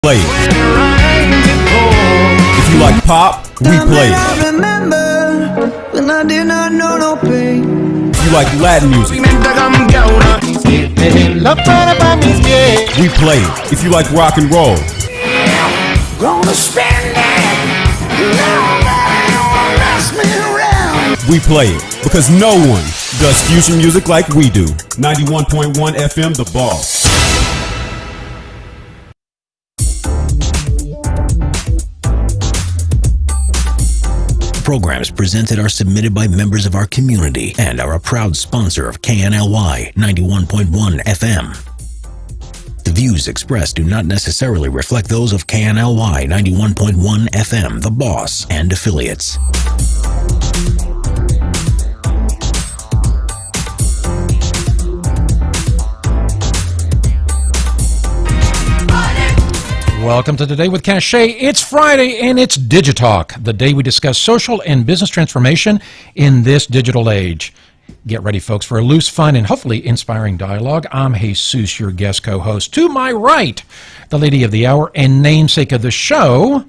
Play it. If you like pop, we play it. If you like Latin music, we play it. If you like rock and roll, we play it. Because no one does fusion music like we do. 91.1 FM, The Boss. Programs presented are submitted by members of our community and are a proud sponsor of KNLY 91.1 FM. The views expressed do not necessarily reflect those of KNLY 91.1 FM, The Boss, and affiliates. Welcome to Today with Kashay. It's Friday and it's Digitalk, the day we discuss social and business transformation in this digital age. Get ready, folks, for a loose, fun, and hopefully inspiring dialogue. I'm Jesus, your guest co-host. To my right, the lady of the hour and namesake of the show,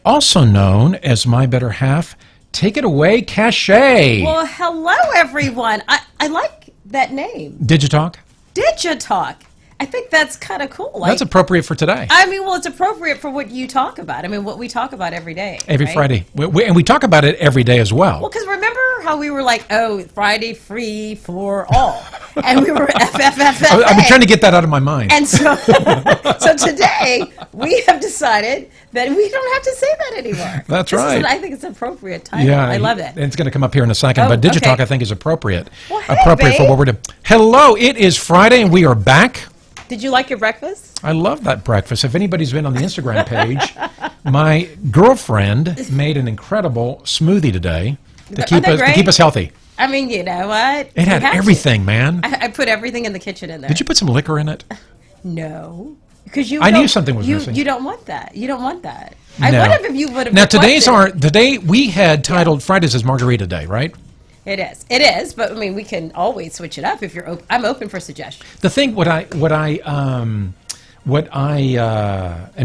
also known as my better half. Take it away, Kashay. Well, hello, everyone. I like that name. Digitalk? Digitalk. I think that's kind of cool. That's appropriate for today. I mean, well, it's appropriate for what you talk about. I mean, what we talk about every day. Every right? Friday. And we talk about it every day as well. Well, because remember how we were like, oh, Friday free for all. And we were FFFF. I've been trying to get that out of my mind. And so, so today, we have decided that we don't have to say that anymore. That's right. I think it's an appropriate title. Yeah, I love it. And it's going to come up here in a second, Oh, but Digitalk, okay. I think, is appropriate. Well, hey, appropriate for babe. what we're doing. Hello, it is Friday, and we are back. Did you like your breakfast? I love that breakfast. If anybody's been on the Instagram page, my girlfriend made an incredible smoothie today to keep us healthy. I mean, you know what? It had everything, man. I put everything in the kitchen in there. Did you put some liquor in it? No, because I knew something was missing. You don't want that. You don't want that. No. I wonder if you would have. Now today we had titled Fridays as Margarita Day, right? It is. But I mean, we can always switch it up if you're. I'm open for suggestions. The thing, what I am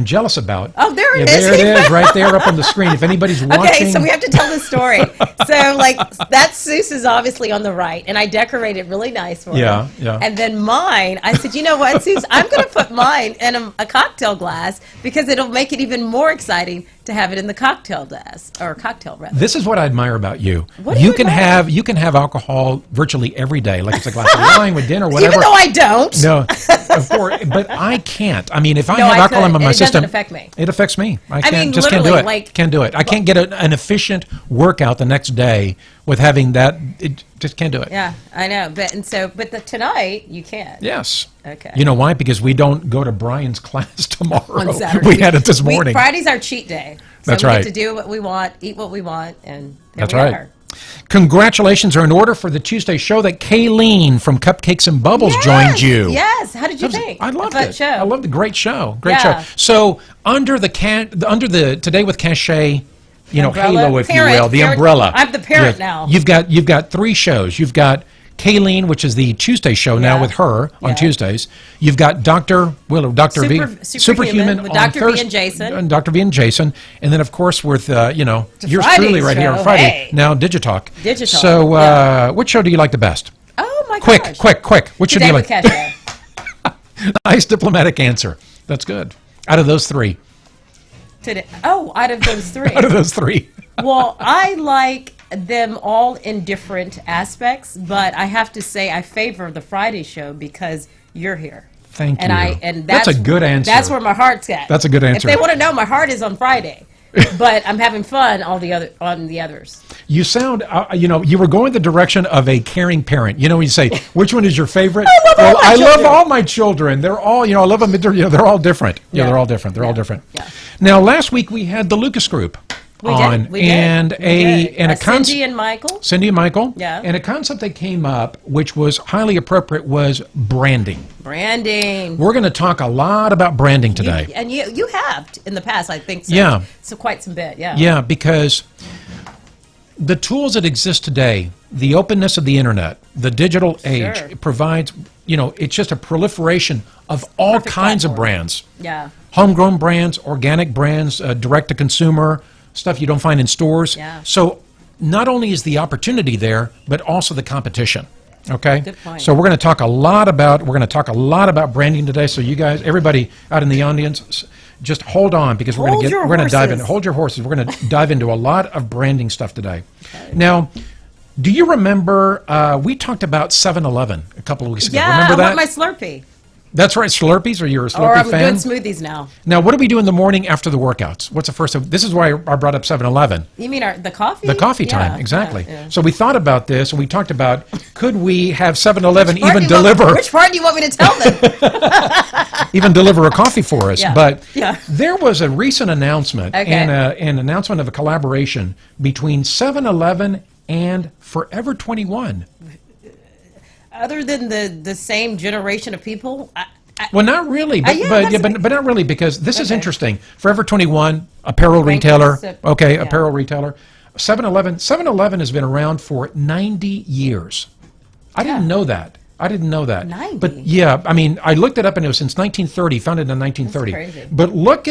jealous about. Oh, there it is. There it is, right there up on the screen. If anybody's watching. Okay, so we have to tell the story. So, like, that Seuss is obviously on the right, and I decorated really nice for him. Yeah. And then mine, I said, you know what, Seuss, I'm going to put mine in a cocktail glass because it'll make it even more exciting to have it in the cocktail glass, or cocktail rather. This is what I admire about you. What do you admire? You can have alcohol virtually every day, like it's a glass of wine with dinner, whatever. Even though I don't. No, of course, but I can't. I mean, if I have alcohol in my system, it doesn't affect me. It affects me. I mean, just can't do literally, it. Can't do it. I can't get an efficient workout the next day with having that. It just can't do it. Yeah, I know. But tonight you can. Yes. Okay. You know why? Because we don't go to Brian's class tomorrow. On Saturday. We had it this morning. Friday's our cheat day. So That's we right. get to do what we want, eat what we want, and there That's we right. are. Congratulations are in order for the Tuesday show that Kayleen from Cupcakes and Bubbles joined you. Yes. How did you think? I loved of it. that show? I loved the great show. Great Yeah. show. So under the Today with Kashay, Umbrella? halo, if Parent, you will, the parent. umbrella. I'm the parent now. You've got three shows. You've got Kayleen, which is the Tuesday show now with her on Tuesdays. You've got Dr. Superhuman with on Dr. V Thursday, and Jason. and Dr. V and Jason, and then of course with yours Friday's truly right here on show. Friday. Hey. Now Digitalk. Digitalk, So yeah. what show do you like the best? Oh my Quick. gosh. What should Today you with like? Kashay. Nice diplomatic answer. That's good. Out of those three. Out of those three. Out of those three. Well, I like them all in different aspects, but I have to say I favor the Friday show because you're here. Thank you. And that's a good answer. That's where my heart's at. That's a good answer. If they want to know, my heart is on Friday, but I'm having fun on the others. You sound, you were going the direction of a caring parent. You know, when you say, which one is your favorite? I love all my children. They're all, I love them. They're all different. Yeah, they're all different. They're all different. Yeah. Now, last week we had the Lucas Group on. We did. Cindy and Michael. Cindy and Michael. Yeah. And a concept that came up, which was highly appropriate, was branding. Branding. We're going to talk a lot about branding today. You have in the past, I think. So. Yeah. So quite some bit. Yeah. Yeah, because the tools that exist today, the openness of the internet, the digital age, Sure. it provides, it's just a proliferation of all Perfect kinds of platform. brands. Yeah. Homegrown brands, organic brands, direct-to-consumer, stuff you don't find in stores. Yeah. So not only is the opportunity there, but also the competition. Okay? Good point. So we're going to talk a lot about branding today. So you guys, everybody out in the audience, just hold on because we're going to dive in. horses. Hold your horses. We're going to dive into a lot of branding stuff today. Now, do you remember we talked about 7-Eleven a couple of weeks ago? Yeah, Remember I that? want my Slurpee. That's right, Slurpees. Or you're a Or Slurpee I'm fan? doing smoothies now. Now, what do we do in the morning after the workouts? What's the first? This is why I brought up 7-Eleven. You mean the coffee? The coffee time, Yeah, exactly. yeah. So we thought about this, and we talked about could we have 7-Eleven Which part even do you want- deliver Which part do you want me to tell them? even deliver a coffee for us? Yeah, But yeah. there was a recent announcement Okay. and an announcement of a collaboration between 7-Eleven and Forever 21. Other than the same generation of people, Well, not really, but, yeah, but, that's- but not really, because this is Okay. interesting. Forever 21, apparel Frank retailer. Sip- Okay, yeah. apparel retailer. 7-Eleven has been around for 90 years. I didn't know that. 90? But yeah, I mean, I looked it up and it was since 1930, founded in 1930. That's crazy. But look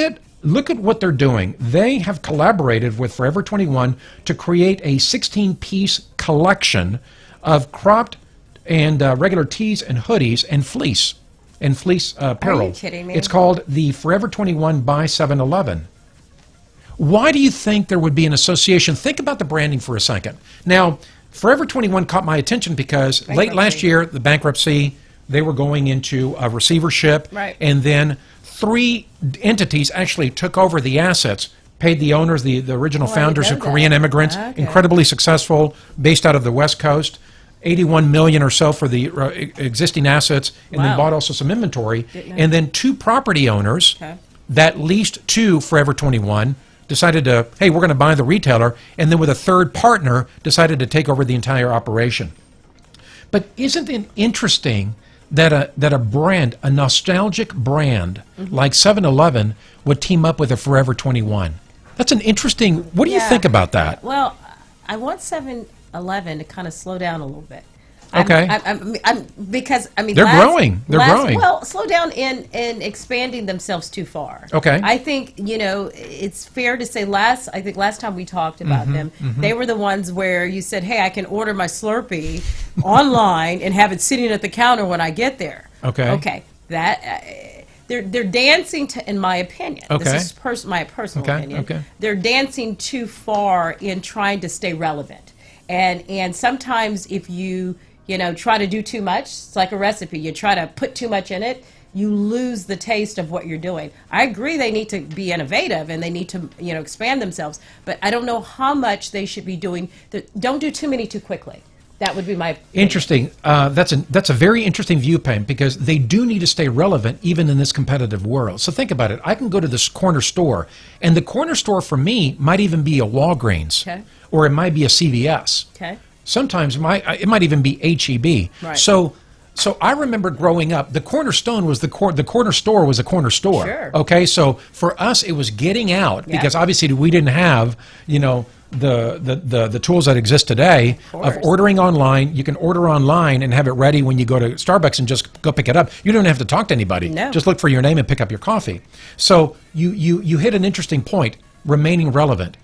at what they're doing. They have collaborated with Forever 21 to create a 16-piece collection of cropped and regular tees and hoodies and fleece apparel. kidding me? It's called the Forever 21 by 7-Eleven. Why do you think there would be an association? Think about the branding for a second. Now, Forever 21 caught my attention because late last Bankruptcy. year, the bankruptcy, they were going into a receivership. Right. And then 3 entities actually took over the assets, paid the owners, the original Oh, I didn't founders know of Korean that. immigrants, Okay. incredibly successful, based out of the West Coast. 81 million or so for the existing assets, and then Wow. bought also some inventory. Didn't know. And then 2 property owners Okay. that leased to Forever 21 decided to, hey, we're going to buy the retailer, and then with a third partner decided to take over the entire operation. But isn't it interesting that a brand, a nostalgic brand Mm-hmm. like 7-Eleven would team up with a Forever 21? That's an interesting. What do you Yeah. think about that? Well, I want 7-Eleven to kind of slow down a little bit. Okay. Because I mean They're growing. They're growing. Well, slow down in expanding themselves too far. Okay. I think it's fair to say I think last time we talked about Mm-hmm, them, they were the ones where you said, "Hey, I can order my Slurpee online and have it sitting at the counter when I get there." Okay. Okay. That. They're dancing to, in my opinion. Okay. This is my personal Okay, opinion. okay. They're dancing too far in trying to stay relevant, and sometimes if you try to do too much, it's like a recipe. You try to put too much in it, you lose the taste of what you're doing. I agree they need to be innovative and they need to expand themselves, but I don't know how much they should be doing. Don't do too many too quickly. That would be my opinion. Interesting. That's a very interesting viewpoint because they do need to stay relevant even in this competitive world. So think about it. I can go to this corner store, and the corner store for me might even be a Walgreens, Okay. or it might be a CVS. Okay. Sometimes it might even be HEB. Right. So I remember growing up, the cornerstone was the corner store was a corner store. Sure. Okay, so for us it was getting out Yeah. because obviously we didn't have the tools that exist today of course. ordering online. You can order online and have it ready when you go to Starbucks and just go pick it up. You don't have to talk to anybody. No. Just look for your name and pick up your coffee. So you hit an interesting point, remaining relevant.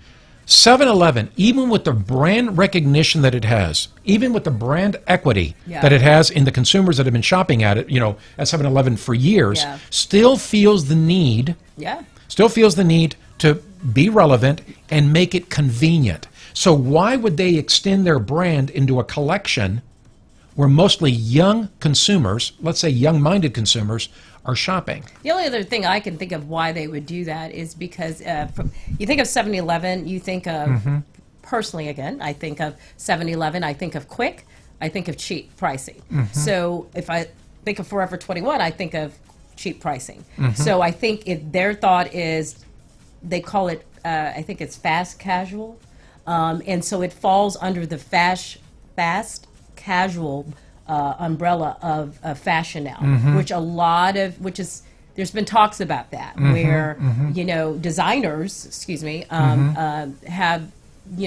7-Eleven, even with the brand recognition that it has, even with the brand equity Yeah. that it has in the consumers that have been shopping at it, at 7-Eleven for years, Yeah. still feels the need to be relevant and make it convenient. So why would they extend their brand into a collection where mostly young consumers, let's say young-minded consumers, are shopping? The only other thing I can think of why they would do that is because you think of 7-Eleven, you think of, personally again, I think of 7-Eleven, I think of quick, I think of cheap pricing. So if I think of Forever 21, I think of cheap pricing. So I think their thought is, they call it, I think it's fast casual. And so it falls under the fast casual umbrella of fashion now, there's been talks about that, where designers, have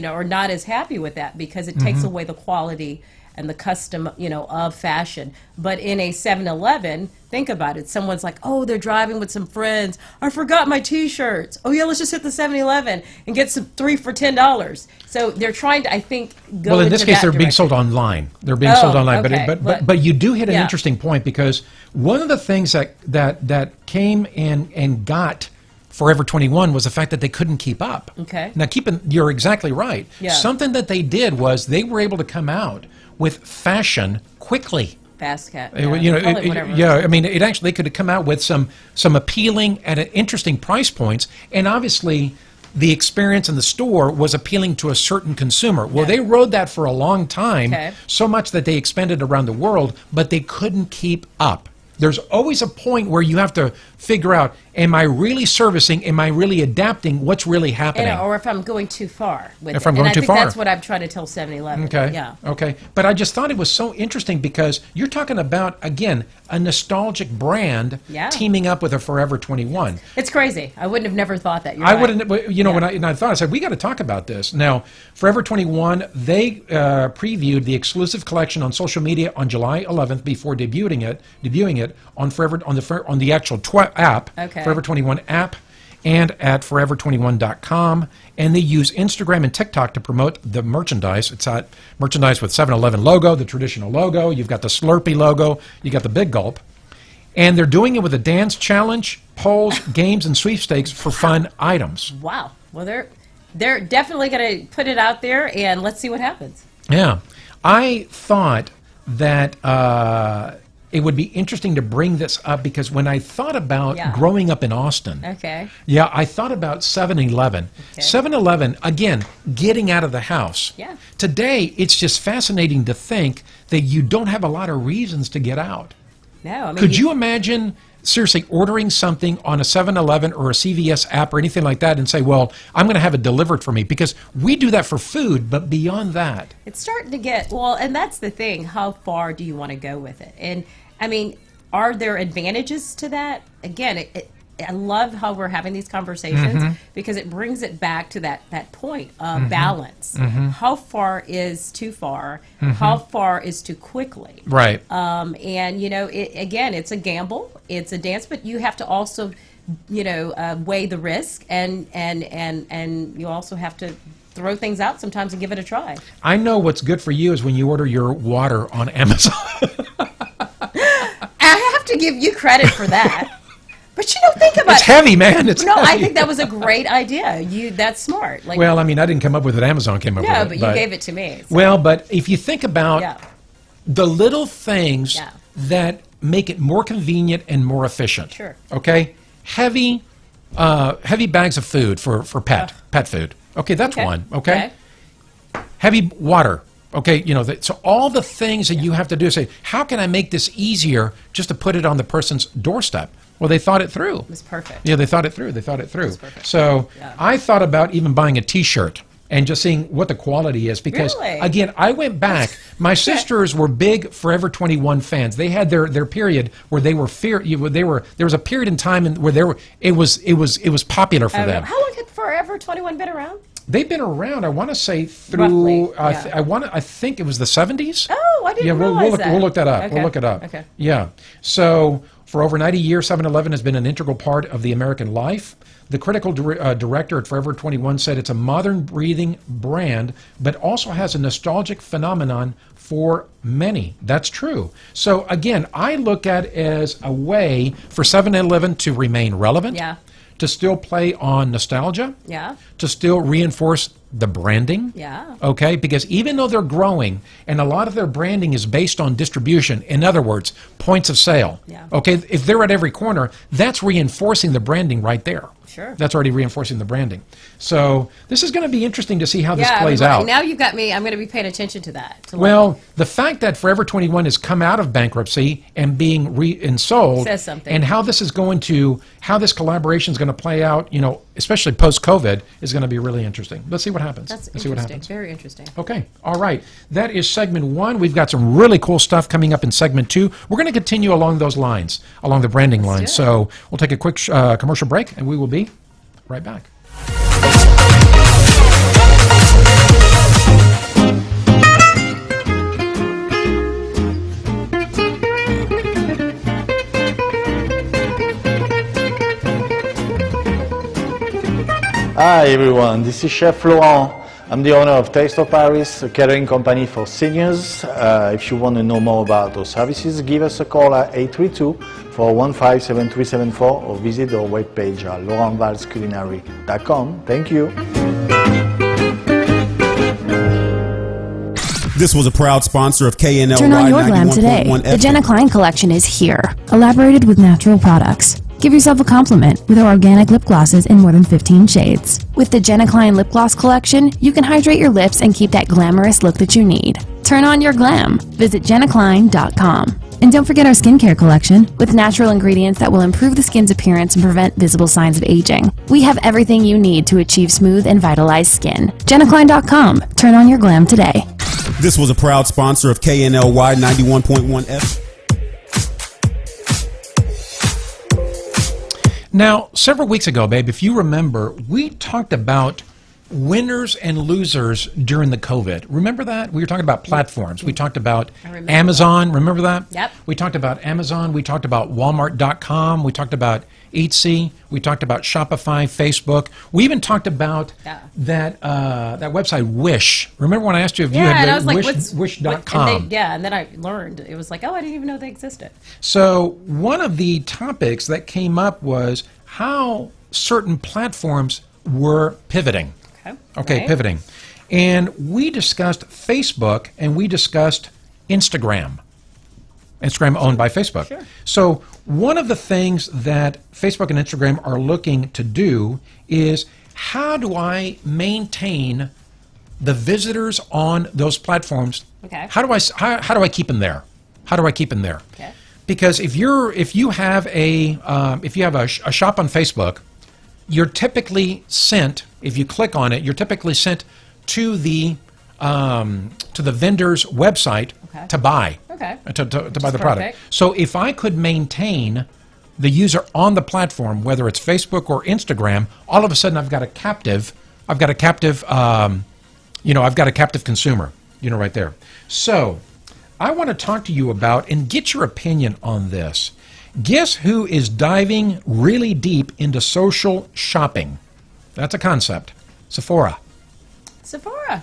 are not as happy with that because it takes away the quality and the custom, of fashion. But in a 7-Eleven, think about it. Someone's like, oh, they're driving with some friends. I forgot my T-shirts. Oh, yeah, let's just hit the 7-Eleven and get some 3 for $10. So they're trying to, I think, go Well, in into this case, that they're being direction. sold online. They're being sold online. okay. But you do hit an Yeah. interesting point, because one of the things that came and got Forever 21 was the fact that they couldn't keep up. Okay. Now, you're exactly right. Yeah. Something that they did was they were able to come out with fashion quickly. Fast cat. Call Yeah, it whatever. I mean, it actually, they could have come out with some appealing and interesting price points, and obviously the experience in the store was appealing to a certain consumer. Well, they rode that for a long time, so much that they expanded around the world, but they couldn't keep up. There's always a point where you have to figure out, am I really servicing, am I really adapting, what's really happening? Or if I'm going too far with If it. I'm going and too I think far. that's what I'm trying to tell 7-Eleven. Okay. Yeah. Okay. But I just thought it was so interesting, because you're talking about, again, a nostalgic brand teaming up with a Forever 21. It's crazy. I wouldn't have never thought that. You're I right. wouldn't, when I thought, I said, we got to talk about this. Now, Forever 21, they previewed the exclusive collection on social media on July 11th before debuting it on the actual app, Forever 21 app, and at forever21.com. And they use Instagram and TikTok to promote the merchandise. It's merchandise with 7-Eleven logo, the traditional logo. You've got the Slurpee logo. You got the Big Gulp. And they're doing it with a dance challenge, polls, games, and sweepstakes for fun items. Wow. Well, they're definitely going to put it out there, and let's see what happens. Yeah. I thought that it would be interesting to bring this up, because when I thought about growing up in Austin, I thought about 7-Eleven. 7-Eleven, again, getting out of the house. Yeah. Today, it's just fascinating to think that you don't have a lot of reasons to get out. No, I mean, Could you imagine, seriously, ordering something on a 7-Eleven or a CVS app or anything like that and say, well, I'm going to have it delivered for me? Because we do that for food, but beyond that. It's starting to get, and that's the thing. How far do you want to go with it? And, I mean, are there advantages to that? Again, I love how we're having these conversations because it brings it back to that point of balance. How far is too far? How far is too quickly? Right. And again, it's a gamble, it's a dance, but you have to also, weigh the risk, and you also have to throw things out sometimes and give it a try. I know what's good for you is when you order your water on Amazon. I have to give you credit for that. But think about it. It's heavy, man. It's No, heavy. I think that was a great idea. That's smart. Like, well, I mean, I didn't come up with it. Amazon came up with it. no, but you gave it to me. So. Well, but if you think about Yeah. the little things that make it more convenient and more efficient. Sure. Okay? Heavy bags of food for pet food. Okay, that's one. Okay? Heavy water. Okay, so all the things that you have to do, say, how can I make this easier just to put it on the person's doorstep? Well, they thought it through. It was perfect. Yeah, they thought it through. So I thought about even buying a T-shirt and just seeing what the quality is, because again, I went back. My sisters were big Forever 21 fans. They had their period where they were there was a period in time where it was popular for them. How long had Forever 21 been around? They've been around, I want to say, through Roughly, I think it was the 70s. Oh, I didn't realize that. We'll look that up. Okay. We'll look it up. Okay. Yeah. So for over 90 years, 7-Eleven has been an integral part of the American life. The critical director at Forever 21 said it's a modern breathing brand, but also has a nostalgic phenomenon for many. That's true. So again, I look at it as a way for 7-Eleven to remain relevant. Yeah. To still play on nostalgia. Yeah. To still reinforce the branding. Yeah. Okay? Because even though they're growing, and a lot of their branding is based on distribution, in other words, points of sale. Yeah. Okay? If they're at every corner, that's reinforcing the branding right there. Sure. That's already reinforcing the branding. So this is going to be interesting to see how this Yeah, plays I mean, out. Now you've got me. I'm going to be paying attention to that. Well, the fact that Forever 21 has come out of bankruptcy and being sold, says something. and how this collaboration is going to play out, especially post-COVID, is going to be really interesting. Let's see what happens. That's Let's see what interesting. happens. Very interesting. Okay. All right. That is segment 1. We've got some really cool stuff coming up in segment 2. We're going to continue along those lines, along the branding lines. So we'll take a quick commercial break, and we will be right back. Hi everyone, this is Chef Laurent. I'm the owner of Taste of Paris, a catering company for seniors. If you want to know more about our services, give us a call at 832-415-7374 or visit our webpage at laurentvalsculinary.com. Thank you. This was a proud sponsor of KNLY Turn on your glam today. 91.1 The FM. Jenna Klein collection is here, elaborated with natural products. Give yourself a compliment with our organic lip glosses in more than 15 shades. With the Jenna Klein lip gloss collection, you can hydrate your lips and keep that glamorous look that you need. Turn on your glam. Visit jennaklein.com. And don't forget our skincare collection with natural ingredients that will improve the skin's appearance and prevent visible signs of aging. We have everything you need to achieve smooth and vitalized skin. jennaklein.com. Turn on your glam today. This was a proud sponsor of KNLY 91.1 FM. Now, several weeks ago, babe, if you remember, we talked about winners and losers during the COVID. Remember that? We were talking about platforms. We talked about Amazon. Remember that? Yep. We talked about Amazon. We talked about Walmart.com. We talked about Etsy. We talked about Shopify, Facebook. We even talked about that website, Wish. Remember when I asked you if you and I had was like, Wish.com? and then I learned. It was like, oh, I didn't even know they existed. So one of the topics that came up was how certain platforms were pivoting. Okay, right. Pivoting. And we discussed Facebook and we discussed Instagram. Instagram owned by Facebook. Sure. So one of the things that Facebook and Instagram are looking to do is how do I maintain the visitors on those platforms? Okay. How do I keep them there? How do I keep them there? Okay. Because if you have a shop on Facebook, you're typically sent, if you click on it, you're typically sent to the vendor's website to buy. Okay. To buy the perfect. product. So if I could maintain the user on the platform, whether it's Facebook or Instagram, all of a sudden I've got a captive consumer, right there. So I want to talk to you about and get your opinion on this. Guess who is diving really deep into social shopping? That's a concept. Sephora. Sephora.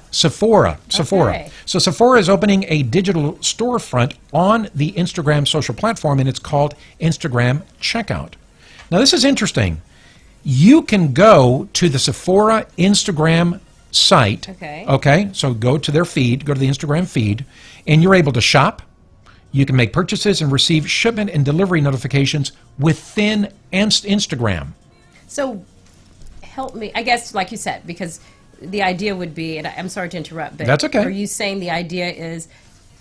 Okay. So Sephora is opening a digital storefront on the Instagram social platform, and it's called Instagram Checkout. Now, this is interesting. You can go to the Sephora Instagram site. Okay. So go to their feed, go to the Instagram feed, and you're able to shop. You can make purchases and receive shipment and delivery notifications within Instagram. So help me, I guess, like you said, because the idea would be, and I'm sorry to interrupt, but that's okay. Are you saying the idea is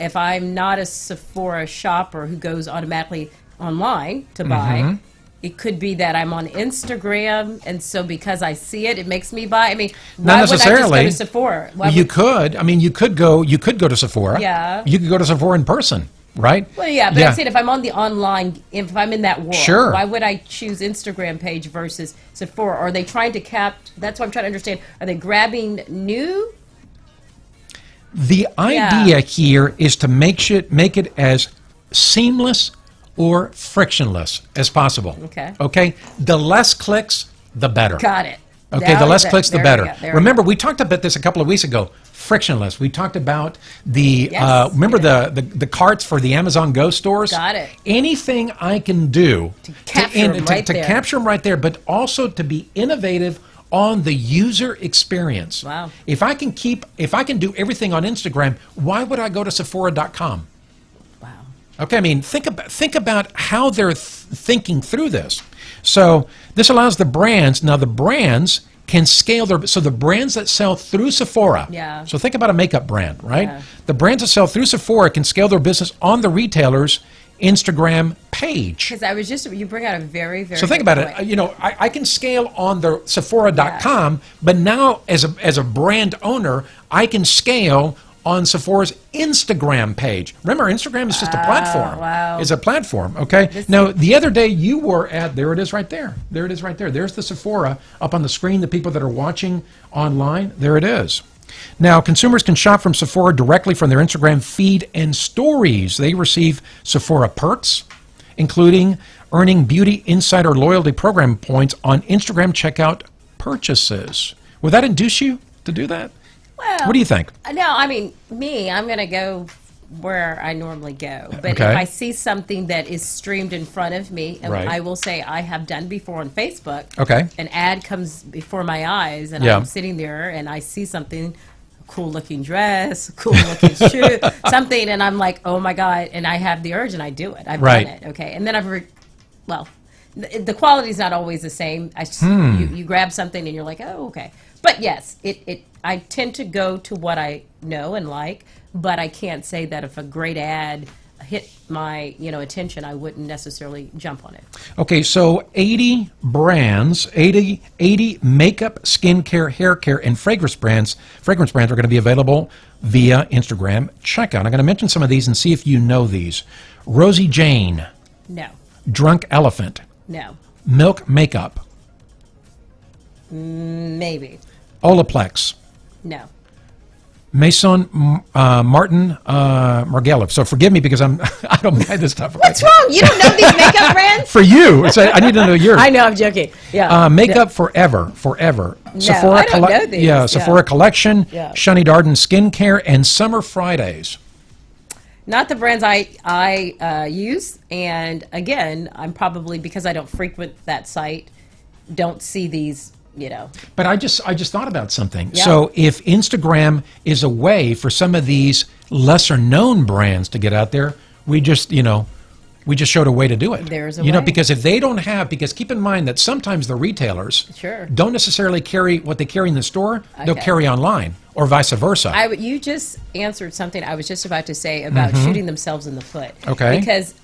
if I'm not a Sephora shopper who goes automatically online to buy, it could be that I'm on Instagram, and so because I see it, it makes me buy. I mean, why not necessarily. Would I just go to Sephora? You could. I mean, you could go to Sephora. Yeah. You could go to Sephora in person. Right? Well, yeah, but I'm saying if I'm on the online, if I'm in that world, sure. Why would I choose Instagram page versus Sephora? Are they trying to that's what I'm trying to understand. Are they grabbing new? The idea here is to make it as seamless or frictionless as possible. Okay? The less clicks, the better. Got it. Okay, the less clicks, the better. Remember, we talked about this a couple of weeks ago. Frictionless. We talked about the the carts for the Amazon Go stores. Got it. Anything I can do to capture them right there, but also to be innovative on the user experience. Wow. If I can do everything on Instagram, why would I go to Sephora.com? Wow. Okay, I mean, think about how they're thinking through this. So this allows the brands. Now the brands can scale the brands that sell through Sephora. Yeah. So think about a makeup brand, right? Yeah. The brands that sell through Sephora can scale their business on the retailer's Instagram page. Because you bring out a very, very. So think about it. I can scale on the Sephora.com, but now as a brand owner, I can scale on Sephora's Instagram page. Remember, Instagram is just a platform. Wow. It's a platform, okay? Now, the other day you were there it is right there. There it is right there. There's the Sephora up on the screen, the people that are watching online. There it is. Now, consumers can shop from Sephora directly from their Instagram feed and stories. They receive Sephora perks, including earning Beauty Insider loyalty program points on Instagram checkout purchases. Would that induce you to do that? Well, What do you think? No, I mean, I'm going to go where I normally go. But Okay. if I see something that is streamed in front of me, and Right. I will say I have done before on Facebook, Okay. an ad comes before my eyes, and Yeah. I'm sitting there, and I see something, cool looking dress, cool looking shoe, something, and I'm like, oh my God, and I have the urge, and I do it. I've Right. done it, okay? And then the quality's not always the same. You grab something, and you're like, oh, okay. But yes, I tend to go to what I know and like, but I can't say that if a great ad hit my attention, I wouldn't necessarily jump on it. Okay, so 80 brands, 80 makeup, skincare, hair care, and fragrance brands are going to be available via Instagram checkout. I'm going to mention some of these and see if you know these. Rosie Jane, No, Drunk Elephant, no, Milk Makeup, maybe, Olaplex, no. Maison Martin Margiela. So forgive me because I don't buy this stuff. What's wrong? You don't know these makeup brands? For you, I need to know yours. I know, I'm joking. Yeah. Makeup Forever. I don't know these. Yeah, Sephora Collection, Yeah. Shani Darden Skincare, and Summer Fridays. Not the brands I use, and again, I'm probably, because I don't frequent that site, don't see these, But I just thought about something. Yeah. So if Instagram is a way for some of these lesser known brands to get out there, we just showed a way to do it. There's a way. Because if they don't have, because keep in mind that sometimes the retailers Sure. don't necessarily carry what they carry in the store, they'll Okay. carry online or vice versa. You just answered something I was just about to say about shooting themselves in the foot. Okay. Because,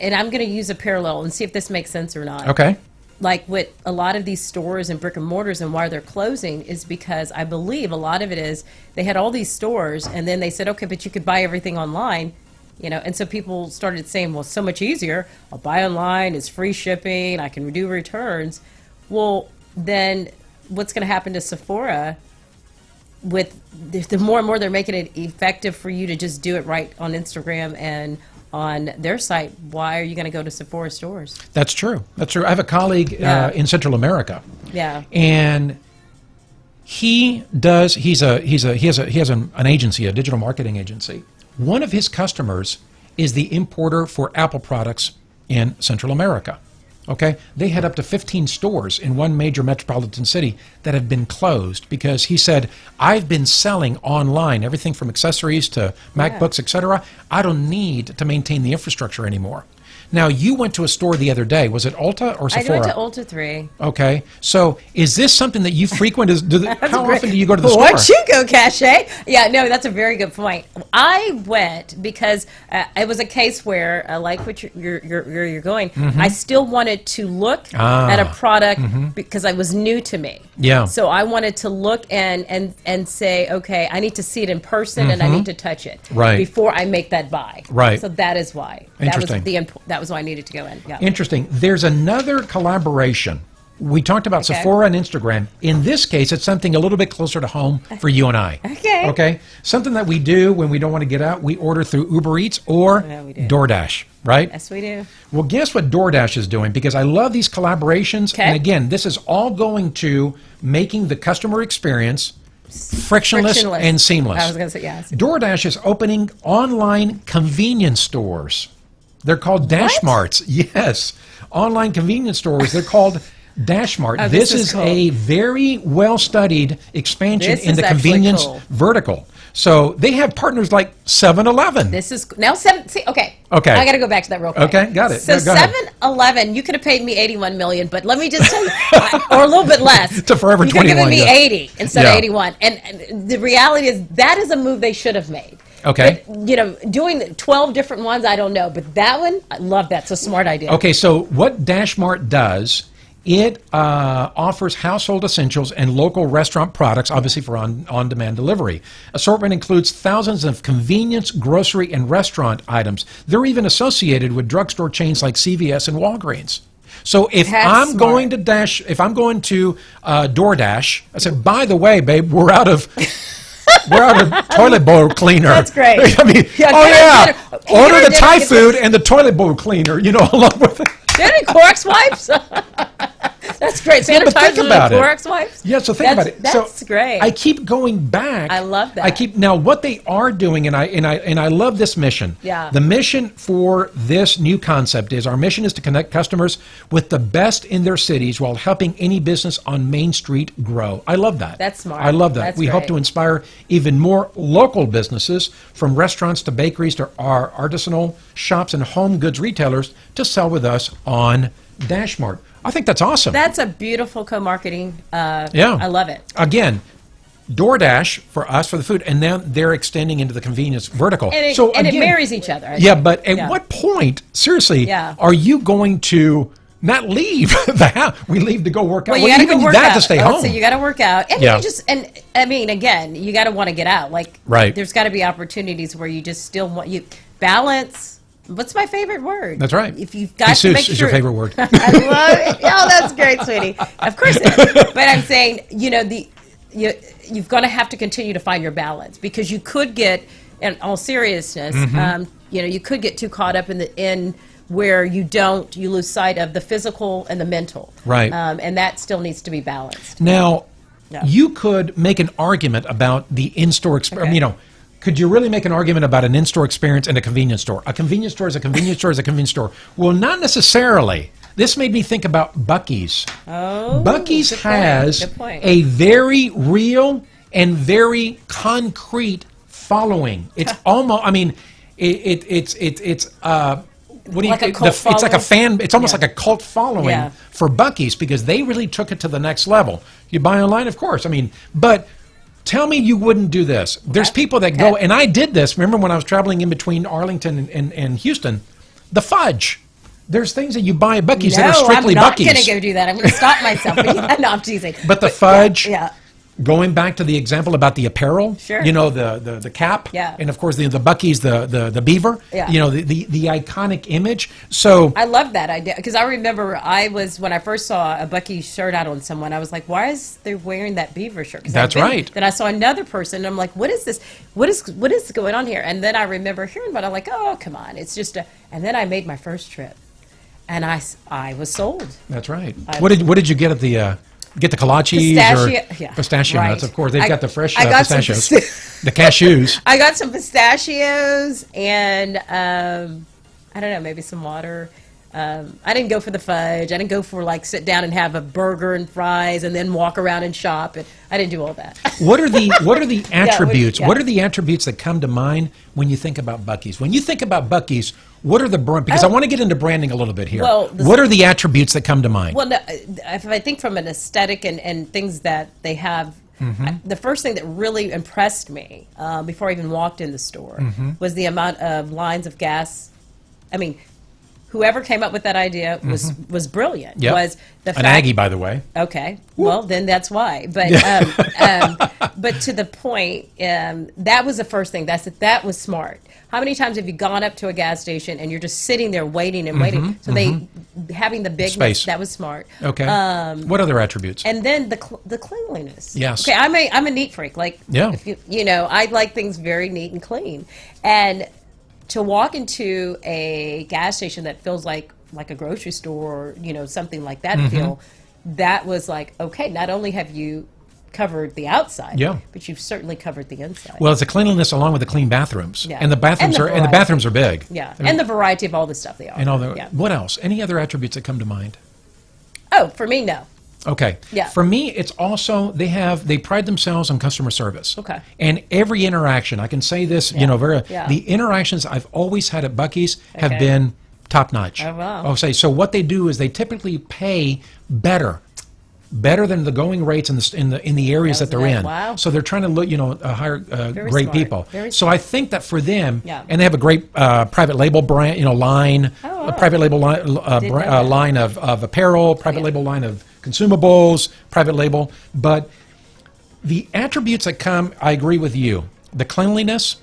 and I'm going to use a parallel and see if this makes sense or not. Okay. Like with a lot of these stores and brick and mortars, and why they're closing is because I believe a lot of it is they had all these stores, and then they said, okay, but you could buy everything online. And so people started saying, well, it's so much easier. I'll buy online, it's free shipping, I can do returns. Well, then what's going to happen to Sephora with the more and more they're making it effective for you to just do it right on Instagram and on their site? Why are you going to go to Sephora stores? That's true. I have a colleague Yeah. in Central America. Yeah. And he has an agency, a digital marketing agency. One of his customers is the importer for Apple products in Central America. Okay, they had up to 15 stores in one major metropolitan city that have been closed because he said, I've been selling online, everything from accessories to MacBooks, etc. I don't need to maintain the infrastructure anymore. Now, you went to a store the other day. Was it Ulta or I Sephora? went to Ulta 3. Okay, so is this something that you frequent? How great- often do you go to the store? Where'd you go, Kashay? Yeah, no, that's a very good point. I went because it was a case where, like what you're going, I still wanted to look at a product because it was new to me. Yeah. So I wanted to look and say, okay, I need to see it in person and I need to touch it Right. before I make that buy. Right. So that is why. Interesting. That was why I needed to go in. Yeah. Interesting. There's another collaboration. We talked about Okay. Sephora and Instagram. In this case, it's something a little bit closer to home for you and I. Okay. Okay? Something that we do when we don't want to get out, we order through Uber Eats or Yeah, we do. DoorDash, right? Yes, we do. Well, guess what DoorDash is doing? Because I love these collaborations. Okay. And again, this is all going to making the customer experience frictionless and seamless. I was going to say yes. DoorDash is opening online convenience stores. They're called Dash Marts. Yes. Online convenience stores. They're called Dash Mart. Oh, this this is is cool. a very well-studied expansion This in is the actually convenience cool. vertical. So they have partners like 7-Eleven. This is now seven. See, okay. Okay. I got to go back to that real quick. Okay, got it. So Go ahead. 7-Eleven, you could have paid me $81 million, but let me just tell you, or a little bit less. To Forever you could have 21, given me yeah. 80 instead Yeah. of 81. And the reality is that is a move they should have made. Okay. But, doing 12 different ones, I don't know, but that one, I love that. It's a smart idea. Okay, so what Dash Mart does, it offers household essentials and local restaurant products, obviously for on-demand delivery. Assortment includes thousands of convenience, grocery, and restaurant items. They're even associated with drugstore chains like CVS and Walgreens. So if That's I'm smart. going to DoorDash, I said, by the way, babe, we're out of toilet bowl cleaner. That's great. I mean, Yeah, oh yeah, can you order get the a Thai dinner- food and the toilet bowl cleaner, along with it. Any Clorox wipes? That's great. Yeah, but think Sanitizer about and it. Clorox wipes? Yeah, so think about it. That's great. I keep going back. I love that. Now what they are doing, and I love this mission. Yeah. The mission for this new concept is our mission is to connect customers with the best in their cities while helping any business on Main Street grow. I love that. That's smart. I love that. That's We hope great. to inspire even more local businesses, from restaurants to bakeries to our artisanal shops and home goods retailers, to sell with us on Dashmart. I think that's awesome. That's a beautiful co-marketing. Yeah. I love it. Again, DoorDash for us for the food, and now they're extending into the convenience vertical. And it again, marries each other. I Yeah, think. but at Yeah. what point, seriously, Yeah. are you going to not leave the house? We leave to go work out. Well, you got to even go work that out. to stay Oh, home. So you got to work out, and Yeah. and I mean, again, you got to want to get out. Like, Right. There's got to be opportunities where you just still want balance. What's my favorite word? That's right. If you've got to Jesus make is sure. your favorite word. I love it. Oh, that's great, sweetie. Of course it is. But I'm saying, you've got to have to continue to find your balance, because you could get, in all seriousness, Mm-hmm. you could get too caught up in where you lose sight of the physical and the mental. Right. And that still needs to be balanced. Now, Yeah. you could make an argument about the in-store experience. Okay. Could you really make an argument about an in-store experience and a convenience store? A convenience store is a convenience store is a convenience store. Well, not necessarily. This made me think about Buc-ee's. Oh, Buc-ee's good point, has good point. a very real and very concrete following. It's almost, I mean, it's what do Like a you? cult It's like a fan. It's almost Yeah. like a cult following Yeah. for Buc-ee's, because they really took it to the next level. You buy online, of course. I mean, but tell me you wouldn't do this. There's people that go, and I did this. Remember when I was traveling in between Arlington and Houston, the fudge. There's things that you buy at Buc-ee's that are strictly I'm not Buc-ee's. going to go do that. I'm going to stop myself. No, I'm teasing. But the fudge, Yeah. going back to the example about the apparel, Sure. the cap, Yeah. and of course the Buc-ee's, the beaver, Yeah. the iconic image. So I love that idea, because I remember when I first saw a Buc-ee's shirt out on someone, I was like, why is they wearing that beaver shirt? 'Cause That's right. Then I saw another person, and I'm like, what is this? What is going on here? And then I remember hearing about it, I'm like, oh, come on. It's just and then I made my first trip, and I was sold. that's right. What did you get at the? Get the kolaches pistachio right. nuts, of course. They've got the fresh I got some pistachios, the cashews. I got some pistachios and I don't know, maybe some water. I didn't go for the fudge. I didn't go for sit down and have a burger and fries and then walk around and shop. And I didn't do all that. What are the attributes? yeah. What are the attributes that come to mind when you think about Buc-ee's? When you think about Buc-ee's, what are the brand? Because I want to get into branding a little bit here. Well, what are the attributes that come to mind? Well, no, if I think from an aesthetic and things that they have, the first thing that really impressed me before I even walked in the store was the amount of lines of gas. I mean, whoever came up with that idea was brilliant. Yep. Was the An fact, Aggie, by the way. Okay, well then that's why. But but to the point, that was the first thing. That was smart. How many times have you gone up to a gas station and you're just sitting there waiting and waiting? So they having the big Space. that was smart. Okay. What other attributes? And then the cleanliness. Yes. Okay, I'm a neat freak. Yeah. If I like things very neat and clean. And to walk into a gas station that feels like a grocery store, or something like that feel, that was like, okay, not only have you covered the outside, Yeah. but you've certainly covered the inside. Well, it's the cleanliness along with the clean bathrooms, Yeah. and the bathrooms And the are variety. bathrooms are big. Yeah, and the variety of all the stuff they are. And all the yeah. what else? Any other attributes that come to mind? Oh, for me, no. Okay. Yeah. For me, it's also they pride themselves on customer service. Okay. And every interaction, I can say this, Yeah. the interactions I've always had at Buc-ee's have Okay. been top notch. Oh, wow. I'll say so. What they do is they typically pay better than the going rates in the areas that they're in. Wow. So they're trying to look, hire great smart. people. Very So I think that for them, Yeah. and they have a great private label brand, line, Oh, a private label line, know that. line of apparel, private Yeah. label line of consumables, private label. But the attributes that come, I agree with you. The cleanliness,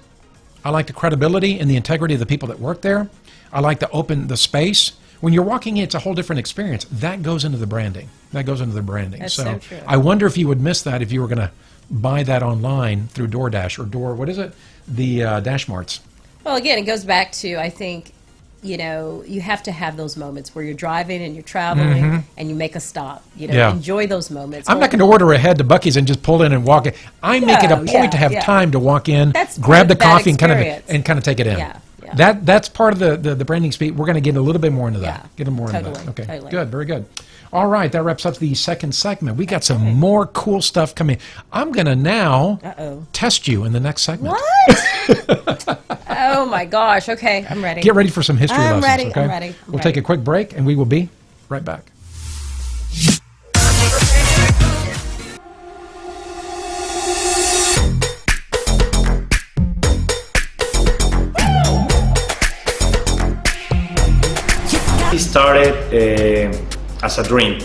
I like the credibility and the integrity of the people that work there. I like the space. When you're walking in, it's a whole different experience. That goes into the branding. That's so true. I wonder if you would miss that if you were going to buy that online through DoorDash or what is it? The Dashmarts. Well, again, it goes back to, I think, you know, you have to have those moments where you're driving and you're traveling and you make a stop. You know, Yeah. enjoy those moments. I'm not going to order ahead to Buc-ee's and just pull in and walk in. I make it a point to have time to walk in, That's grab part the of that coffee, and experience. kind of take it in. Yeah, yeah. That's part of the branding speed. We're going to get a little bit more into that. Yeah, Get a more into totally, that. Okay, totally. good, very good. All right, that wraps up the second segment. We got some more cool stuff coming. I'm going to now test you in the next segment. What? Oh my gosh. Okay, I'm ready. Get ready for some history I'm lessons. ready, Okay? I'm ready, I'm We'll take a quick break, and we will be right back. It started as a dream.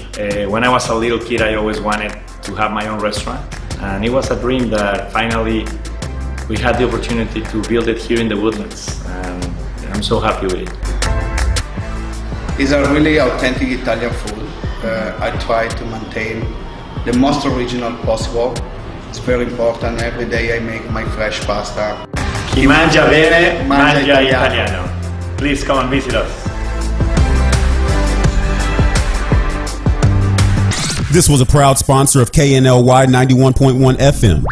When I was a little kid, I always wanted to have my own restaurant. And it was a dream that finally we had the opportunity to build it here in the Woodlands. And I'm so happy with it. It's a really authentic Italian food. I try to maintain the most original possible. It's very important. Every day I make my fresh pasta. Chi mangia bene, Mangia mangia italiano. italiano. Please come and visit us. This was a proud sponsor of KNLY 91.1 FM.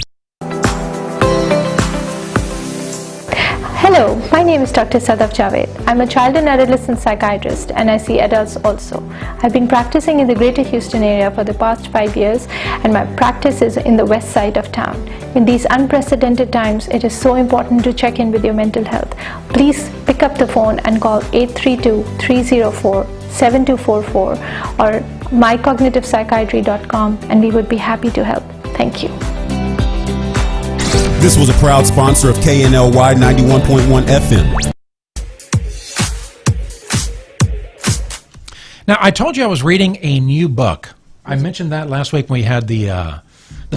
Hello, my name is Dr. Sadaf Javed. I'm a child and adolescent psychiatrist and I see adults also. I've been practicing in the greater Houston area for the past 5 years and my practice is in the west side of town. In these unprecedented times, it is so important to check in with your mental health. Please pick up the phone and call 832-304-7244 or mycognitivepsychiatry.com and we would be happy to help. Thank you. This was a proud sponsor of KNLY 91.1 FM. Now, I told you I was reading a new book. I mentioned that last week when we had the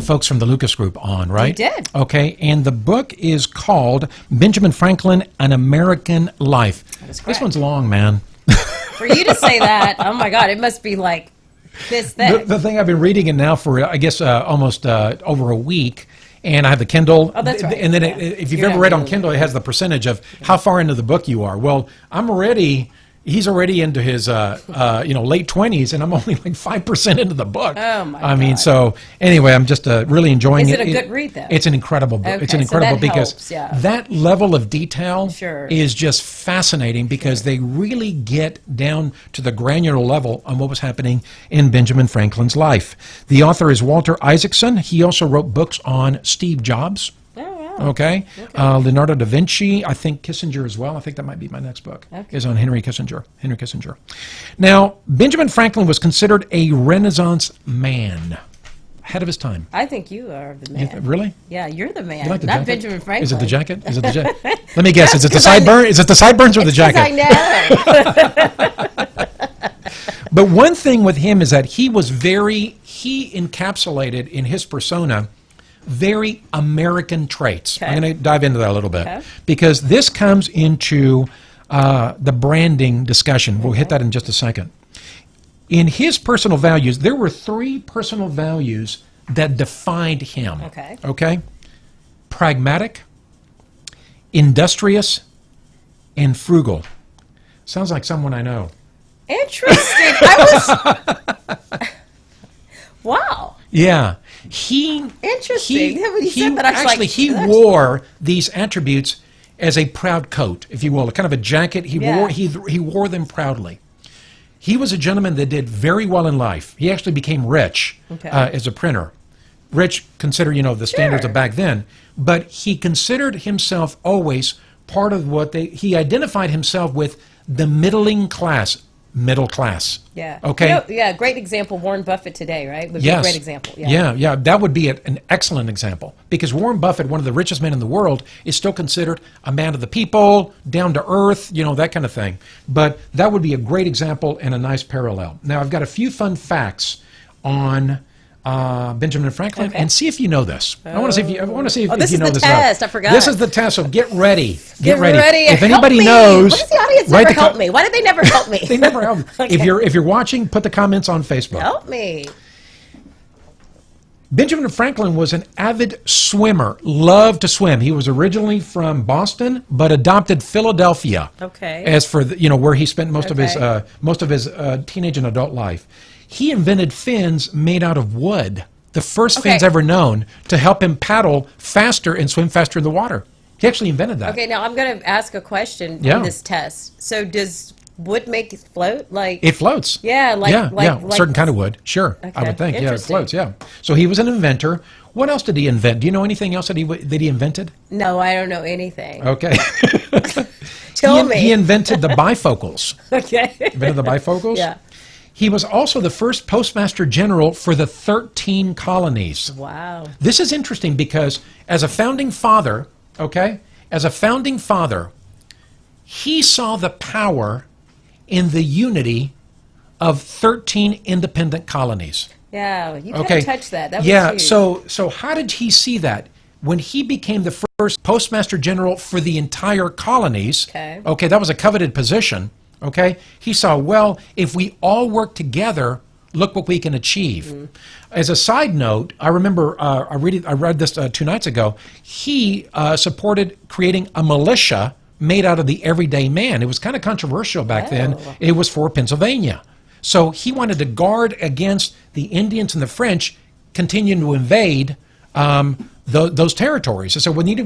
folks from the Lucas Group on, right? You did. Okay, and the book is called Benjamin Franklin, An American Life. is This correct. one's long, man. For you to say that, oh my God, it must be like this thick. The thing I've been reading it now for, I guess, almost over a week, and I have the Kindle. Oh, that's right. And then Yeah. if you've You're ever not read on really- Kindle, it has the percentage of how far into the book you are. Well, he's already into his late 20s, and I'm only like 5% into the book. Oh, my I mean, God. so anyway, I'm just really enjoying Is it. it a good read, though? It's an incredible book. It's an Okay, so incredible that because helps, yeah. that level of detail Sure. is just fascinating because they really get down to the granular level on what was happening in Benjamin Franklin's life. The author is Walter Isaacson. He also wrote books on Steve Jobs. Oh, wow. Okay. Leonardo da Vinci, I think Kissinger as well. I think that might be my next book, is on Henry Kissinger. Now, Benjamin Franklin was considered a Renaissance man, ahead of his time. I think you are the man. Really? Yeah, you're the man. You like the Not jacket? Benjamin Franklin. Is it the jacket? Is it the jacket? Let me guess. Is it the 'cause I sideburn? Is it the sideburns or the It's 'cause jacket? I know. But one thing with him is that he encapsulated in his persona very American traits. Okay. I'm going to dive into that a little bit Okay. because this comes into the branding discussion. We'll hit that in just a second. In his personal values, there were 3 personal values that defined him. Okay. Okay? Pragmatic, industrious, and frugal. Sounds like someone I know. Interesting. Wow. Yeah. Interesting. When you said that, I was actually, like, he that's- wore these attributes as a proud coat, if you will, a kind of a jacket. He wore them proudly. He was a gentleman that did very well in life. He actually became rich as a printer. Rich, consider, the standards of back then. But he considered himself always part of he identified himself with the middle class. Yeah. Okay. Great example. Warren Buffett today, right? Would be Yes. a great example. Yeah. Yeah. That would be an excellent example because Warren Buffett, one of the richest men in the world, is still considered a man of the people, down to earth, that kind of thing. But that would be a great example and a nice parallel. Now, I've got a few fun facts on Benjamin Franklin, and see if you know this. I want to see if you know this this. is the about- test. I forgot. This is the test. So get ready. Get ready. If Help anybody me. knows, Why does the audience write never the help me? Why did they never help me? They never help. Okay. If you're watching, put the comments on Facebook. Help me. Benjamin Franklin was an avid swimmer, loved to swim. He was originally from Boston, but adopted Philadelphia. Okay. As for where he spent most of his Okay. teenage and adult life. He invented fins made out of wood, the first Okay. fins ever known to help him paddle faster and swim faster in the water. He actually invented that. Okay, now I'm going to ask a question Yeah. on this test. So does wood make it float? Like It floats. Yeah, like certain kind of wood. Sure, I Okay, would think. Yeah, it interesting. floats. Yeah. So he was an inventor. What else did he invent? Do you know anything else that he invented? No, I don't know anything. Okay. Tell me. He invented the bifocals. Okay. Invented the bifocals. Yeah. He was also the first postmaster general for the 13 colonies. Wow. This is interesting because as a founding father, he saw the power in the unity of 13 independent colonies. Yeah, you kind Okay. of touched that. That was Yeah, huge. so how did he see that? When he became the first postmaster general for the entire colonies, Okay. that was a coveted position, okay? He saw, well, if we all work together, look what we can achieve. Mm-hmm. As a side note, I remember I read this 2 nights ago. He supported creating a militia made out of the everyday man. It was kind of controversial back then. Oh. It was for Pennsylvania. So he wanted to guard against the Indians and the French continuing to invade those territories. So we need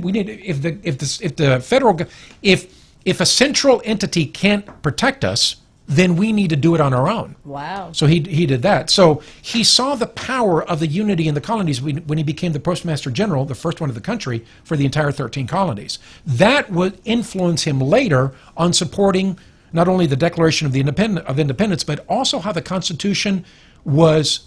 if a central entity can't protect us, then we need to do it on our own. Wow. So he did that. So he saw the power of the unity in the colonies when he became the postmaster general, the first one of the country, for the entire 13 colonies. That would influence him later on supporting not only the Declaration of Independence, but also how the Constitution was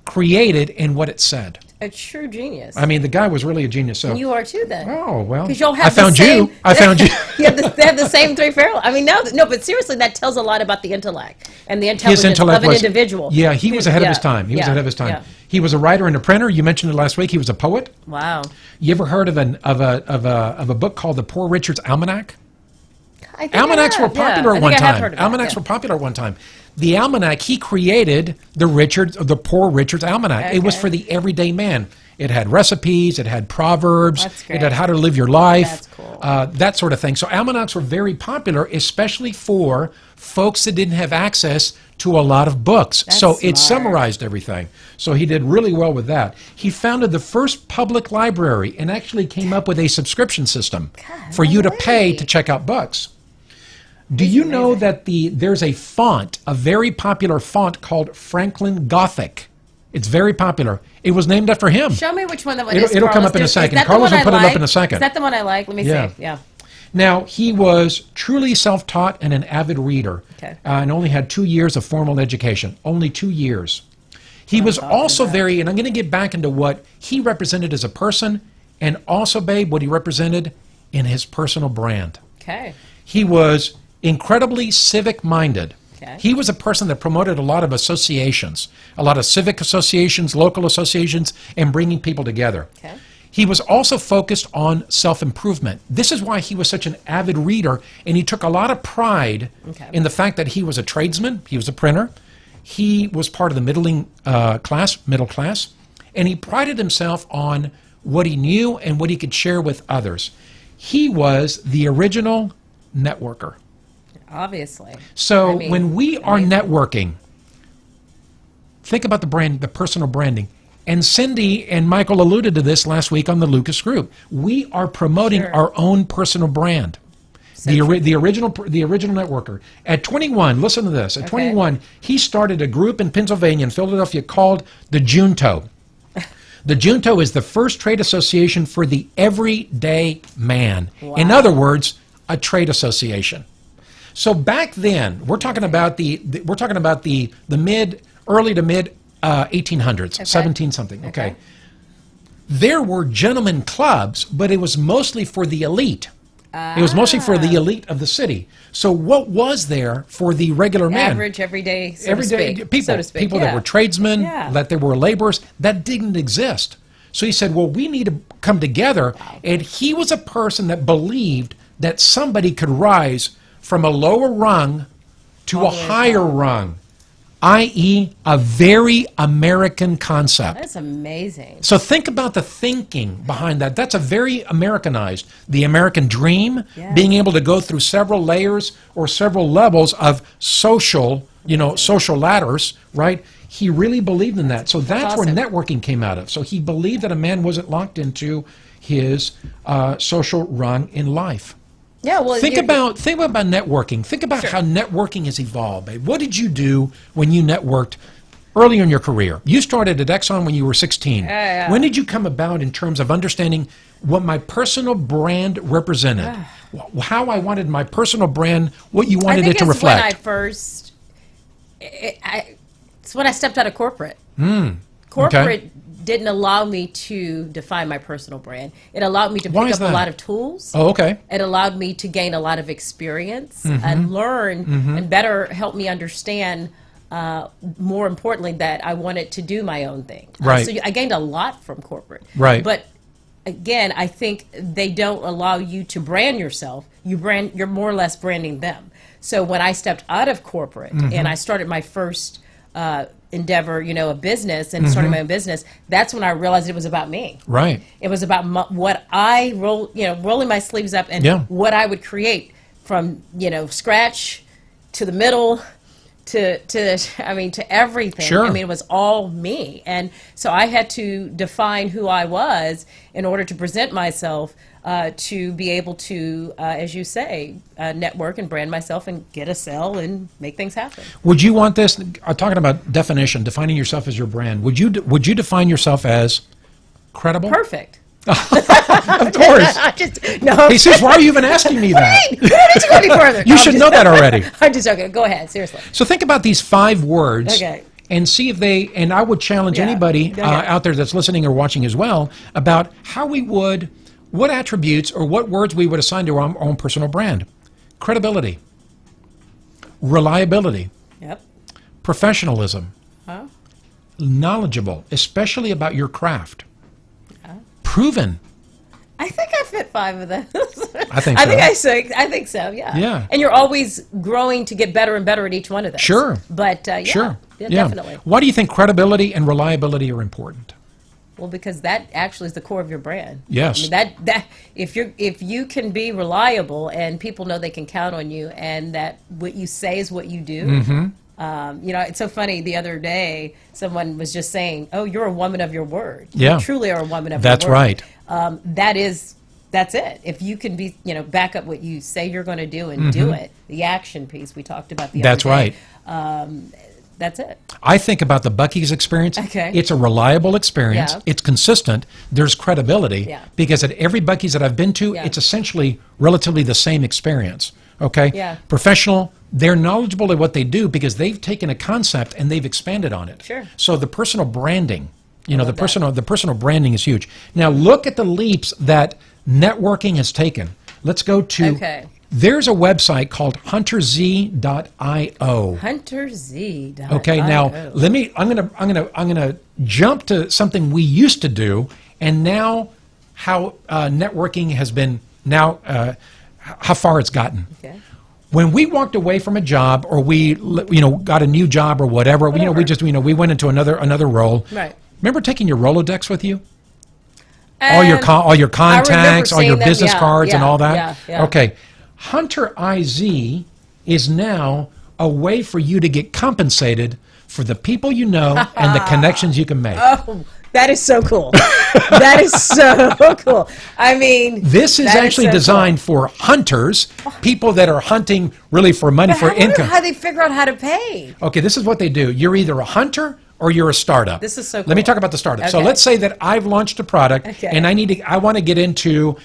created and what it said. A true genius. I mean, the guy was really a genius. So And you are too, then. Oh, well, Because you'll have I found the same, you. I found you. They have the same three parallel. I mean, no, but seriously, that tells a lot about the intellect and the intelligence of an individual. Yeah, he was ahead of his Yeah, time. He was yeah, ahead of his time. yeah. He was a writer and a printer. You mentioned it last week. He was a poet. Wow. You ever heard of a book called the Poor Richard's Almanac? I think I Almanacs were have, yeah. popular I at think one I have time. heard of that, Almanacs yeah. were popular at one time. The almanac, he created the Poor Richard's Almanac. It was Okay. for the everyday man. It had recipes, it had proverbs, That's it great. had how to live your life, That's cool. that sort of thing. So almanacs were very popular, especially for folks that didn't have access to a lot of books. That's so it smart. summarized everything. So he did really well with that. He founded the first public library and actually came up with a subscription system for you to pay to check out books. Do you know that there's a font, a very popular font called Franklin Gothic? It's very popular. It was named after him. Show me which one that one It'll- is. it'll come Carlos. up in a Is second. that the Carlos one will I put it up like? in a second. Is that the one I like? Let me Yeah. see. Yeah. Now, he was truly self-taught and an avid reader, Okay. and only had 2 years of formal education. Only 2 years. He was also very, and I'm going to get back into what he represented as a person, and also, babe, what he represented in his personal brand. Okay. He was incredibly civic-minded. Okay. He was a person that promoted a lot of associations, a lot of civic associations, local associations, and bringing people together. Okay. He was also focused on self-improvement. This is why he was such an avid reader, and he took a lot of pride Okay. in the fact that he was a tradesman, he was a printer, he was part of the middle class, and he prided himself on what he knew and what he could share with others. He was the original networker. Obviously. So I mean, when we are networking, think about the brand, the personal branding. And Cindy and Michael alluded to this last week on the Lucas Group. We are promoting Sure. our own personal brand. The original networker. At 21, listen to this. At 21, he started a group in Pennsylvania and Philadelphia called the Junto. The Junto is the first trade association for the everyday man. In Wow. other words, a trade association. So back then, we're talking about the early to mid 1800s, 17 something. Okay. There were gentlemen clubs, but it was mostly for the elite. It was mostly for the elite of the city. So what was there for the regular man? Average, everyday, so Everyday to speak. people, So to speak. people yeah. that were tradesmen, Yeah. that they were laborers, that didn't exist. So he said, well, we need to come together. And he was a person that believed that somebody could rise from a lower rung to a higher rung. i.e., a very American concept. That's amazing. So think about the thinking behind that. That's a very Americanized. The American dream, Yeah. being able to go through several layers or several levels of social, social ladders, right? He really believed in that. So that's where awesome. networking came out of. So he believed that a man wasn't locked into his social run in life. Yeah, well, Think about networking. Think about how networking has evolved, babe. What did you do when you networked earlier in your career? You started at Exxon when you were 16. Yeah. When did you come about in terms of understanding what my personal brand represented? How I wanted my personal brand, what you wanted it to reflect? When I first, it's when I stepped out of corporate. Okay. Corporate didn't allow me to define my personal brand. It allowed me to Why pick is up a that? lot of tools. Oh, okay. It allowed me to gain a lot of experience and learn and better help me understand, more importantly, that I wanted to do my own thing. Right. So I gained a lot from corporate. Right. But again, I think they don't allow you to brand yourself. You're more or less branding them. So when I stepped out of corporate and I started my first endeavor, a business, and starting my own business, that's when I realized it was about me. Right. It was about what I rolling my sleeves up and what I would create from, scratch to the middle to everything. Sure. I mean, it was all me. And so I had to define who I was in order to present myself, to be able to, as you say, network and brand myself and get a sell and make things happen. Would you want this? Talking about definition, defining yourself as your brand. Would you define yourself as credible? Perfect. Of course. No. Hey, sis, why are you even asking me that? Why don't you go any further? You should know that already. I'm just joking. Go ahead. Seriously. So think about these 5 words. Okay. And see if they, and I would challenge anybody Go ahead. out there that's listening or watching as well, about how what attributes or what words we would assign to our own personal brand. Credibility, reliability, Yep. professionalism, Huh? knowledgeable, especially about your craft, proven. I think I fit 5 of those. I think so. I think so. Yeah. Yeah. And you're always growing to get better and better at each one of those. Sure. But Sure. yeah, definitely. Why do you think credibility and reliability are important? Well, because that actually is the core of your brand. Yes. I mean, that if you can be reliable and people know they can count on you, and that what you say is what you do. Mm-hmm. It's so funny. The other day, someone was just saying, "Oh, you're a woman of your word. Yeah. You truly are a woman of That's your word." right. That's it. If you can be, back up what you say you're going to do and do it, the action piece we talked about the That's other day. right. That's it. I think about the Buc-ee's experience. Okay. It's a reliable experience. Yeah. It's consistent. There's credibility. Yeah. Because at every Buc-ee's that I've been to, Yeah. it's essentially relatively the same experience. Okay? Yeah. Professional. They're knowledgeable at what they do because they've taken a concept and they've expanded on it. Sure. So the personal branding, the love that. personal branding is huge. Now look at the leaps that networking has taken. Let's go to. Okay. There's a website called hunterzee.io. HunterZ. Okay, now I'm gonna jump to something we used to do, and now how networking has been now, how far it's gotten. Okay. When we walked away from a job, or we got a new job or whatever, we went into another role. Right. Remember taking your Rolodex with you? And All your contacts, all your seeing them, business yeah, cards, and yeah, all that. yeah. Okay, Hunter IZ is now a way for you to get compensated for the people you know and the connections you can make. Oh, that is so cool. That is so cool. I mean, This is that actually so designed for hunters, people that are hunting really for money, cool. for I wonder income. how they figure out how to pay. Okay, this is what they do. You're either a hunter or you're a startup. This is so Let me cool. talk about the startup. So Okay. let's say that I've launched a product Okay. and I want to get into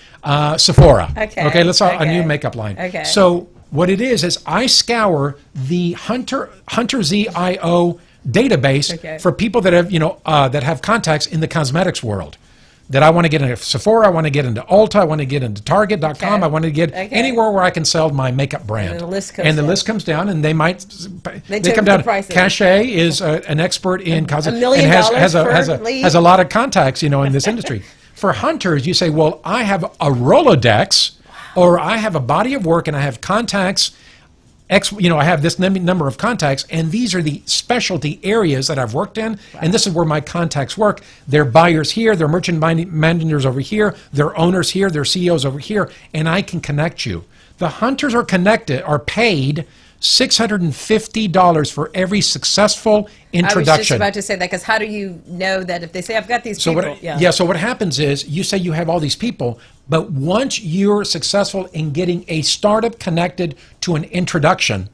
Sephora. Okay. Let's start a Okay. new makeup line. Okay. So what it is I scour the HunterZIO database Okay. for people that have that have contacts in the cosmetics world. That I want to get into Sephora, I want to get into Ulta, I want to get into Target.com, Okay. I want to get Okay. anywhere where I can sell my makeup brand. And the list comes And the down. list comes down, and they They come took down. the prices. Kashay is an expert in cosmetics $1 million and has per lead. a lot of contacts, in this industry. For hunters, you say, well, I have a Rolodex, or I have a body of work, and I have contacts I have this number of contacts, and these are the specialty areas that I've worked in, and this is where my contacts work. They're buyers here, they're merchant managers over here, they're owners here, they're CEOs over here, and I can connect you. The hunters are paid $650 for every successful introduction. I was just about to say that, because how do you know that if they say, I've got these people? So what happens is, you say you have all these people, but once you're successful in getting a startup connected to an introduction,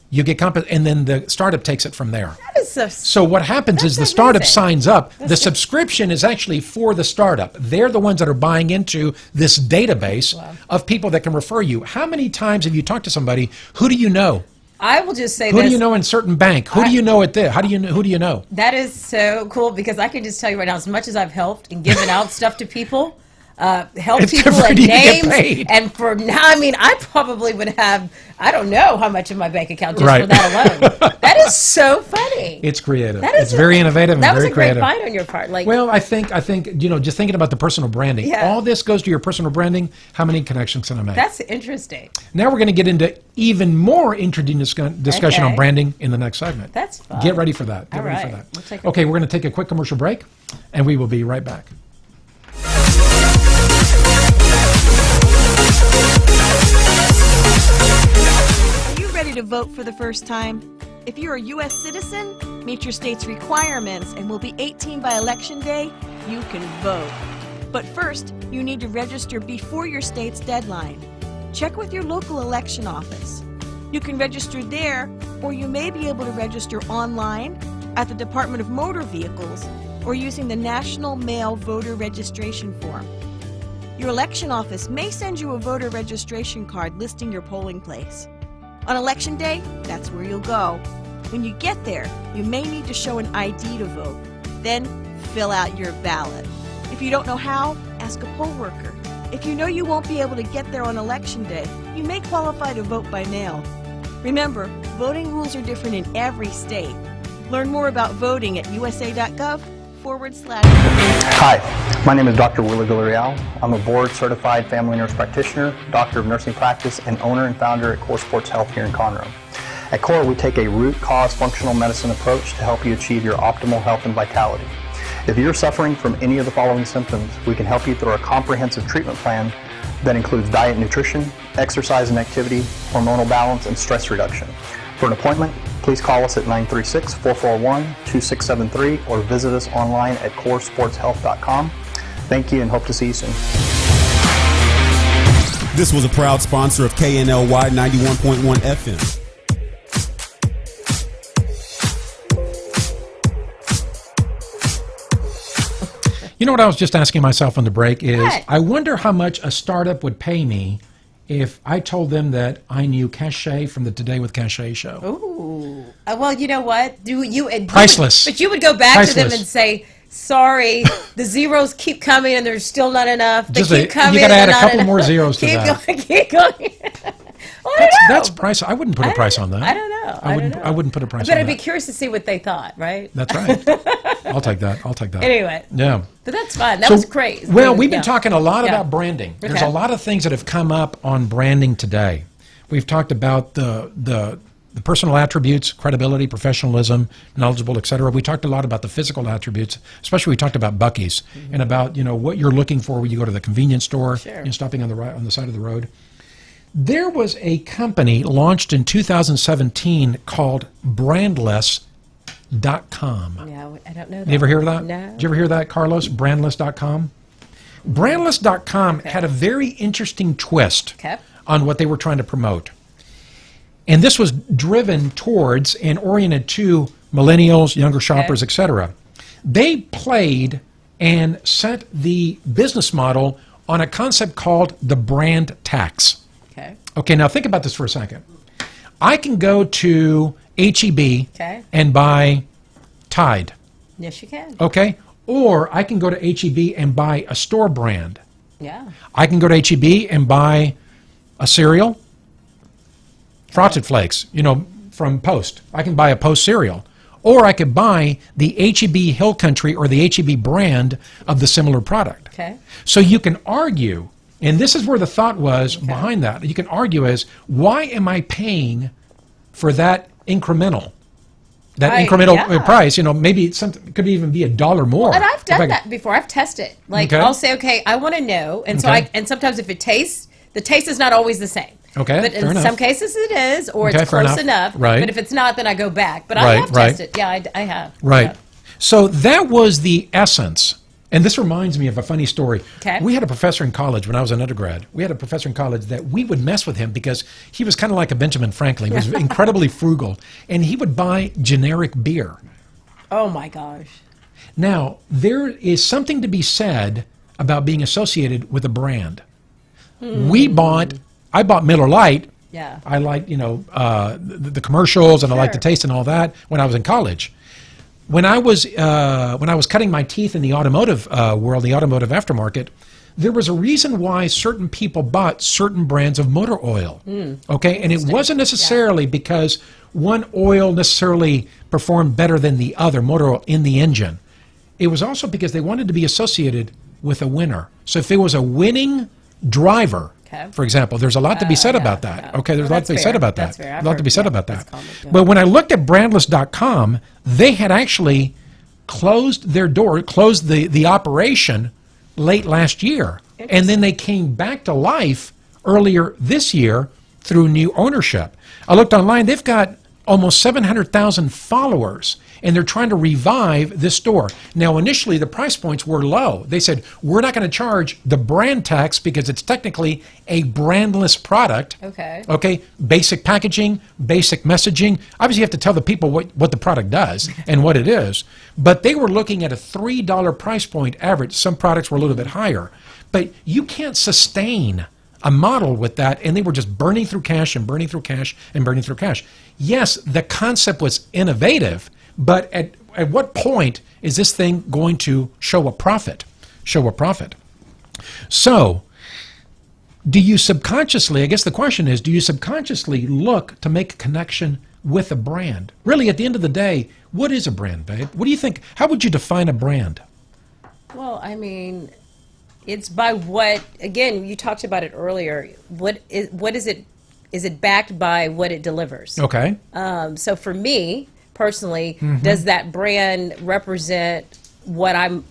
you get and then the startup takes it from there. That is so what happens is the startup signs up. The subscription is actually for the startup. They're the ones that are buying into this database of people that can refer you. How many times have you talked to somebody? Who do you know? I will just say Who do you know in certain bank? Who do you know at this? Who do you know? That is so cool, because I can just tell you right now, as much as I've helped and given out stuff to people, help people and names, and for now, I mean, I probably would have, I don't know how much in my bank account just for that alone. That is so funny. It's creative. It's very innovative and very creative. That was a great find on your part. Well, I think just thinking about the personal branding, all this goes to your personal branding. How many connections can I make? That's interesting. Now we're going to get into even more interesting discussion on branding in the next segment. That's fun. Get ready for that. All right. Okay, we're going to take a quick commercial break, and we will be right back. Ready to vote for the first time? If you're a U.S. citizen, meet your state's requirements, and will be 18 by Election Day, you can vote. But first, you need to register before your state's deadline. Check with your local election office. You can register there, or you may be able to register online at the Department of Motor Vehicles or using the National Mail Voter Registration Form. Your election office may send you a voter registration card listing your polling place. On Election Day, that's where you'll go. When you get there, you may need to show an ID to vote. Then, fill out your ballot. If you don't know how, ask a poll worker. If you know you won't be able to get there on Election Day, you may qualify to vote by mail. Remember, voting rules are different in every state. Learn more about voting at usa.gov/. Hi, my name is Dr. Willie Villarreal. I'm a board-certified family nurse practitioner, doctor of nursing practice, and owner and founder at Core Sports Health here in Conroe. At Core, we take a root cause functional medicine approach to help you achieve your optimal health and vitality. If you're suffering from any of the following symptoms, we can help you through a comprehensive treatment plan that includes diet and nutrition, exercise and activity, hormonal balance, and stress reduction. For an appointment, please call us at 936-441-2673 or visit us online at coresportshealth.com. Thank you and hope to see you soon. This was a proud sponsor of KNLY 91.1 FM. You know what I was just asking myself on the break is, I wonder how much a startup would pay me if I told them that I knew Kashay from the Today with Kashay show. Ooh. Well, you know what? Priceless. But you would go back to them and say, sorry, the zeros keep coming and there's still not enough. They keep coming. You got to add a couple more zeros to that. Keep going. Well, that's price. I wouldn't put a price on that. I don't know. I wouldn't put a price on that. that. But I'd be curious to see what they thought, right? That's right. I'll take that. Anyway. Yeah. But that's fun. That was great. Well, we've been talking a lot about branding. Okay. There's a lot of things that have come up on branding today. We've talked about the personal attributes, credibility, professionalism, knowledgeable, etc. We talked a lot about the physical attributes, especially we talked about Buc-ee's and about what you're looking for when you go to the convenience store, stopping on the side of the road. There was a company launched in 2017 called Brandless.com. Yeah, I don't know that. You ever hear of that? No. Did you ever hear that, Carlos? Brandless.com? Brandless.com had a very interesting twist on what they were trying to promote. And this was driven towards and oriented to millennials, younger shoppers, etc. They played and set the business model on a concept called the brand tax. Okay, now think about this for a second. I can go to H-E-B and buy Tide. Yes, you can. Okay, or I can go to H-E-B and buy a store brand. Yeah. I can go to H-E-B and buy a cereal, Frosted Flakes, from Post. I can buy a Post cereal. Or I could buy the H-E-B Hill Country or the H-E-B brand of the similar product. Okay. So you can argue, and this is where the thought was behind that. You can argue as, why am I paying for that incremental. Yeah. Price, maybe it could even be $1 more. And I've done that before. I've tested. Like, Okay. I'll say, okay, I want to know. And so Okay. and sometimes if the taste is not always the same. Okay, But fair in enough. some cases it is, or Okay, it's fair close enough. enough. Right. But if it's not, then I go back. But I Right, have right. tested. Yeah, I have. Right. Yeah. So that was the essence. And this reminds me of a funny story. Okay. We had a professor in college when I was an undergrad. We had a professor in college that we would mess with him because he was kind of like a Benjamin Franklin. He was incredibly frugal. And he would buy generic beer. Oh my gosh. Now, there is something to be said about being associated with a brand. I bought Miller Lite. Yeah. I liked, the commercials, and I liked the taste and all that when I was in college. When I was cutting my teeth in the automotive world, the automotive aftermarket, there was a reason why certain people bought certain brands of motor oil. Okay, and it wasn't necessarily because one oil necessarily performed better than the other motor oil in the engine. It was also because they wanted to be associated with a winner. So if it was a winning driver, for example, there's a lot to be said about that. Okay, there's a lot to be said about that. A lot to be said about that. But when I looked at brandless.com, they had actually closed their door, closed the operation late last year. And then they came back to life earlier this year through new ownership. I looked online, they've got almost 700,000 followers, and they're trying to revive this store. Now, initially, the price points were low. They said, we're not going to charge the brand tax because it's technically a brandless product. Okay. Basic packaging, basic messaging. Obviously, you have to tell the people what the product does and what it is. But they were looking at a $3 price point average. Some products were a little bit higher. But you can't sustain a model with that, and they were just burning through cash and burning through cash and burning through cash. Yes, the concept was innovative, but at what point is this thing going to show a profit? So, do you subconsciously, I guess the question is, do you subconsciously look to make a connection with a brand? Really, at the end of the day, what is a brand, babe? What do you think? How would you define a brand? Well, I mean, it's by what, again, you talked about it earlier. What is it? Is it backed by what it delivers? Okay. So for me, personally, does that brand represent what I'm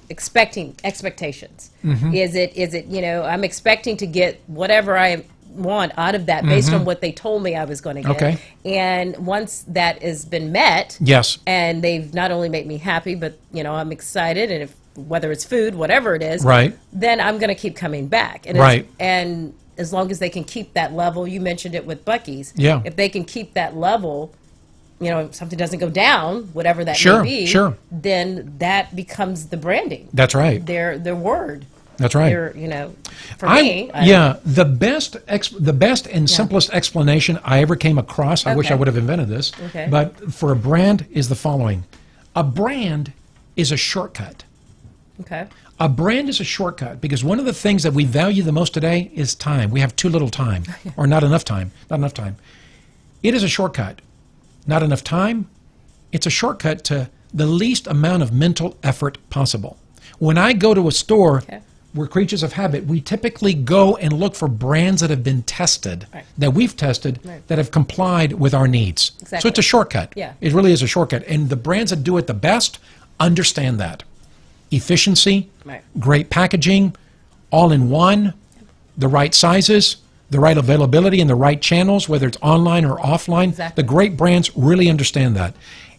expectations? Is it, I'm expecting to get whatever I want out of that based on what they told me I was going to get. Okay. And once that has been met, yes, and they've not only made me happy, but, I'm excited, and whether it's food, whatever it is, right, then I'm going to keep coming back. And right. And as long as they can keep that level, you mentioned it with Buc-ee's. Yeah. If they can keep that level, if something doesn't go down, whatever that Sure, may be, sure. then that becomes the branding. That's right. Their word. That's right. For me. The best and simplest explanation I ever came across, I wish I would have invented this, but for a brand is the following. A brand is a shortcut. Okay. A brand is a shortcut because one of the things that we value the most today is time. We have too little time, or not enough time. It is a shortcut. Not enough time. It's a shortcut to the least amount of mental effort possible. When I go to a store, we're creatures of habit. We typically go and look for brands that have been tested, that we've tested, that have complied with our needs. Exactly. So it's a shortcut. Yeah. It really is a shortcut. And the brands that do it the best understand that. Efficiency, great packaging, all in one, the right sizes, the right availability, and the right channels, whether it's online or offline. Exactly. The great brands really understand that.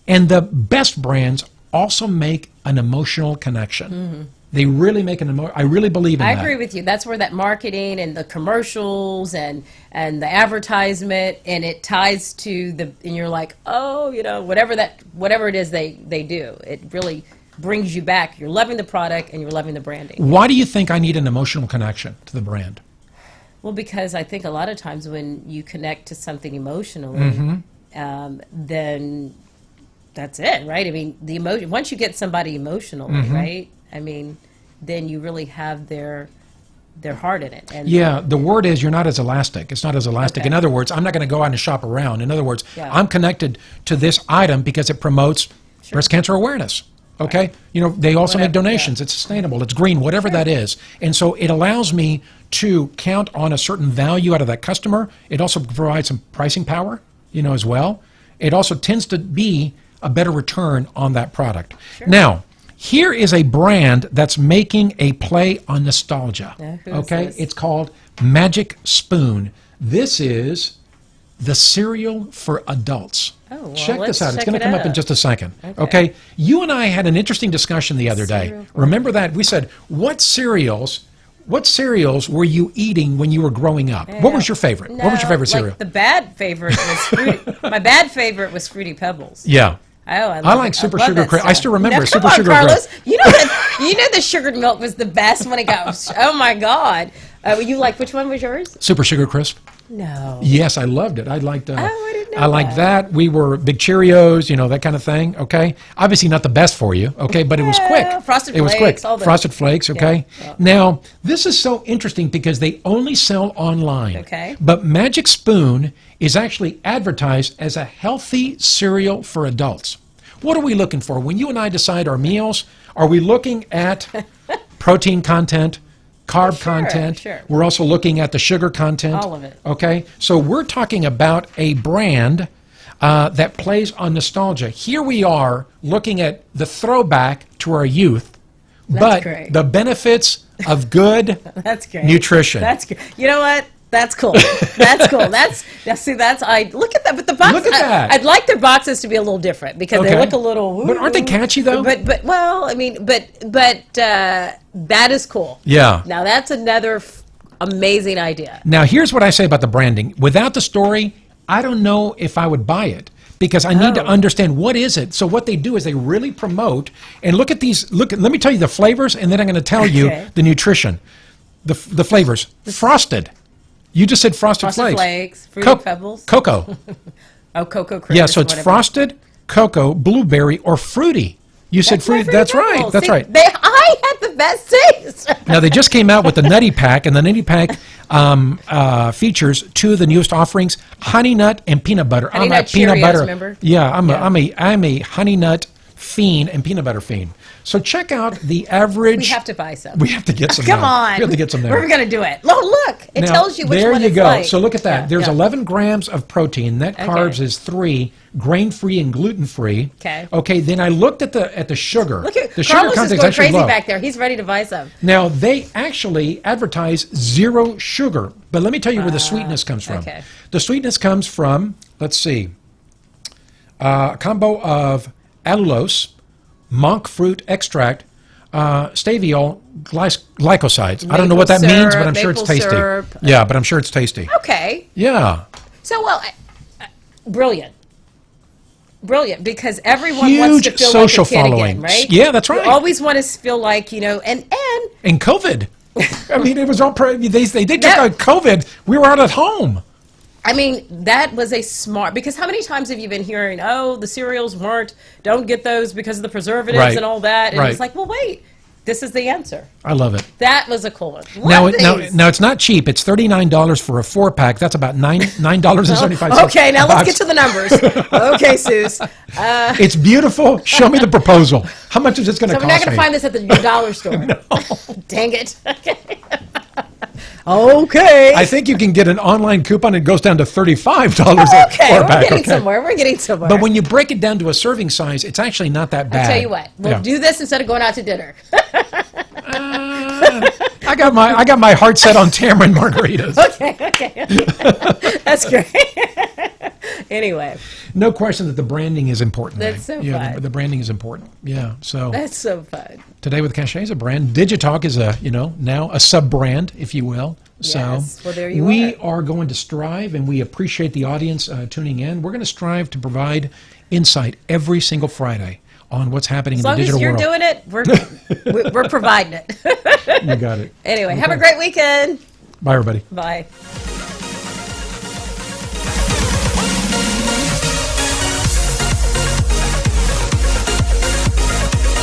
And the best brands also make an emotional connection. They really make I really believe in that. I agree with you. That's where that marketing and the commercials and the advertisement, and it ties to and you're like, oh, whatever it is they do, it really brings you back. You're loving the product and you're loving the branding. Why do you think I need an emotional connection to the brand? Well, because I think a lot of times when you connect to something emotionally, then that's it, right? I mean, the emotion. Once you get somebody emotionally, right? I mean, then you really have their heart in it. And the word is you're not as elastic. It's not as elastic. In other words, I'm not going to go out and shop around. In other words, I'm connected to this item because it promotes breast cancer awareness. Okay? They also make donations. It's sustainable. It's green, whatever that is. And so it allows me to count on a certain value out of that customer. It also provides some pricing power, as well. it also tends to be a better return on that product. Now, here is a brand that's making a play on nostalgia. Okay, it's called Magic Spoon. This is the cereal for adults. Oh, well, check this let's out. It's check going to it come up in out. just a second. Okay, you and I had an interesting discussion the other day. Remember that? We said, what cereals were you eating when you were growing up? What was your favorite? What was your favorite cereal? Like the bad favorite was Fruity. My bad favorite was Fruity Pebbles. Yeah. Oh, I like Super Sugar Crisp. I still remember Super Sugar Carlos. Crisp. You know the sugared milk was the best when it got. Oh my God. You like, which one was yours? Super Sugar Crisp. No. Yes, I loved it. I liked. I didn't know I liked that. We were big Cheerios, that kind of thing. Okay, obviously not the best for you. Okay, but it was quick. Frosted it was Flakes, quick. all the- Frosted Flakes. Okay. Yeah. Now this is so interesting because they only sell online. Okay. But Magic Spoon is actually advertised as a healthy cereal for adults. What are we looking for when you and I decide our meals? Are we looking at protein content? Carb content. Sure. We're also looking at the sugar content. All of it. Okay, so we're talking about a brand that plays on nostalgia. Here we are looking at the throwback to our youth, but great. the benefits of good That's great. nutrition. That's good. You know what? That's cool. That's cool. I look at that. But the box. Look at that. I'd like their boxes to be a little different because they look a little. But aren't they catchy though? But well, I mean, but that is cool. Yeah. Now that's another amazing idea. Now here's what I say about the branding. Without the story, I don't know if I would buy it. Because I need to understand what is it. So what they do is they really promote and look at these. Let me tell you the flavors, and then I'm going to tell you the nutrition. The flavors. Frosted. You just said Frosted Flakes, Fruity Pebbles, cocoa. Cocoa Crisp. Yeah, so it's frosted, cocoa, blueberry, or fruity. You said fruity. That's right. That's right. I had the best taste. Now they just came out with the Nutty Pack, and the Nutty Pack features two of the newest offerings: honey nut and peanut butter. Honey I'm Nut a peanut Cheerios, butter. remember? Yeah, I'm a honey nut fiend and peanut butter fiend. So check out the average. We have to buy some. We have to get some. Come now. on. We have to get some there. We're going to do it. Look. It Now, tells you which there one you it's go. like. So look at that. Yeah, There's yeah. 11 grams of protein. Net carbs is 3, grain-free and gluten-free. Okay. Okay. Then I looked at the sugar. Look at the sugar Carlos is content going actually crazy low. back there. He's ready to buy some. Now they actually advertise 0 sugar, but let me tell you where the sweetness comes from. Okay. The sweetness comes from, let's see, a combo of allulose, monk fruit extract, staviol glycosides. I don't know what that means, but I'm sure it's maple tasty. syrup. Yeah, but I'm sure it's tasty. Okay. Yeah. So, brilliant. Brilliant, because everyone Huge wants to feel social like a kid following. again, right? Yeah, that's right. You always want to feel like, and And COVID. I mean, it was all they did took out COVID. We were out at home. I mean, that was a smart, because how many times have you been hearing, the cereals don't get those because of the preservatives and all that. And it's like, well, wait, this is the answer. I love it. That was a cool one. Now it's not cheap. It's $39 for a 4-pack. That's about $9.75. Okay, now let's get to the numbers. Okay, Suze. It's beautiful. Show me the proposal. How much is this going to So cost we're not going me? to find this at the dollar store. Dang it. Okay. I think you can get an online coupon. It goes down to $35 Okay, a 4-pack. we're getting somewhere. We're getting somewhere. But when you break it down to a serving size, it's actually not that bad. I'll tell you what, we'll do this instead of going out to dinner. I got my heart set on tamarind margaritas. Okay. That's great. Anyway. No question that the branding is important. That's so yeah, fun. the branding is important. Yeah. So That's so fun. Today with Kashay is a brand. Digitalk is now a sub-brand, if you will. Yes. So Well, there you we are going to strive, and we appreciate the audience tuning in. We're going to strive to provide insight every single Friday on what's happening in the digital world. As long as you're doing it, we're providing it. You got it. Anyway, have a great weekend. Bye, everybody. Bye.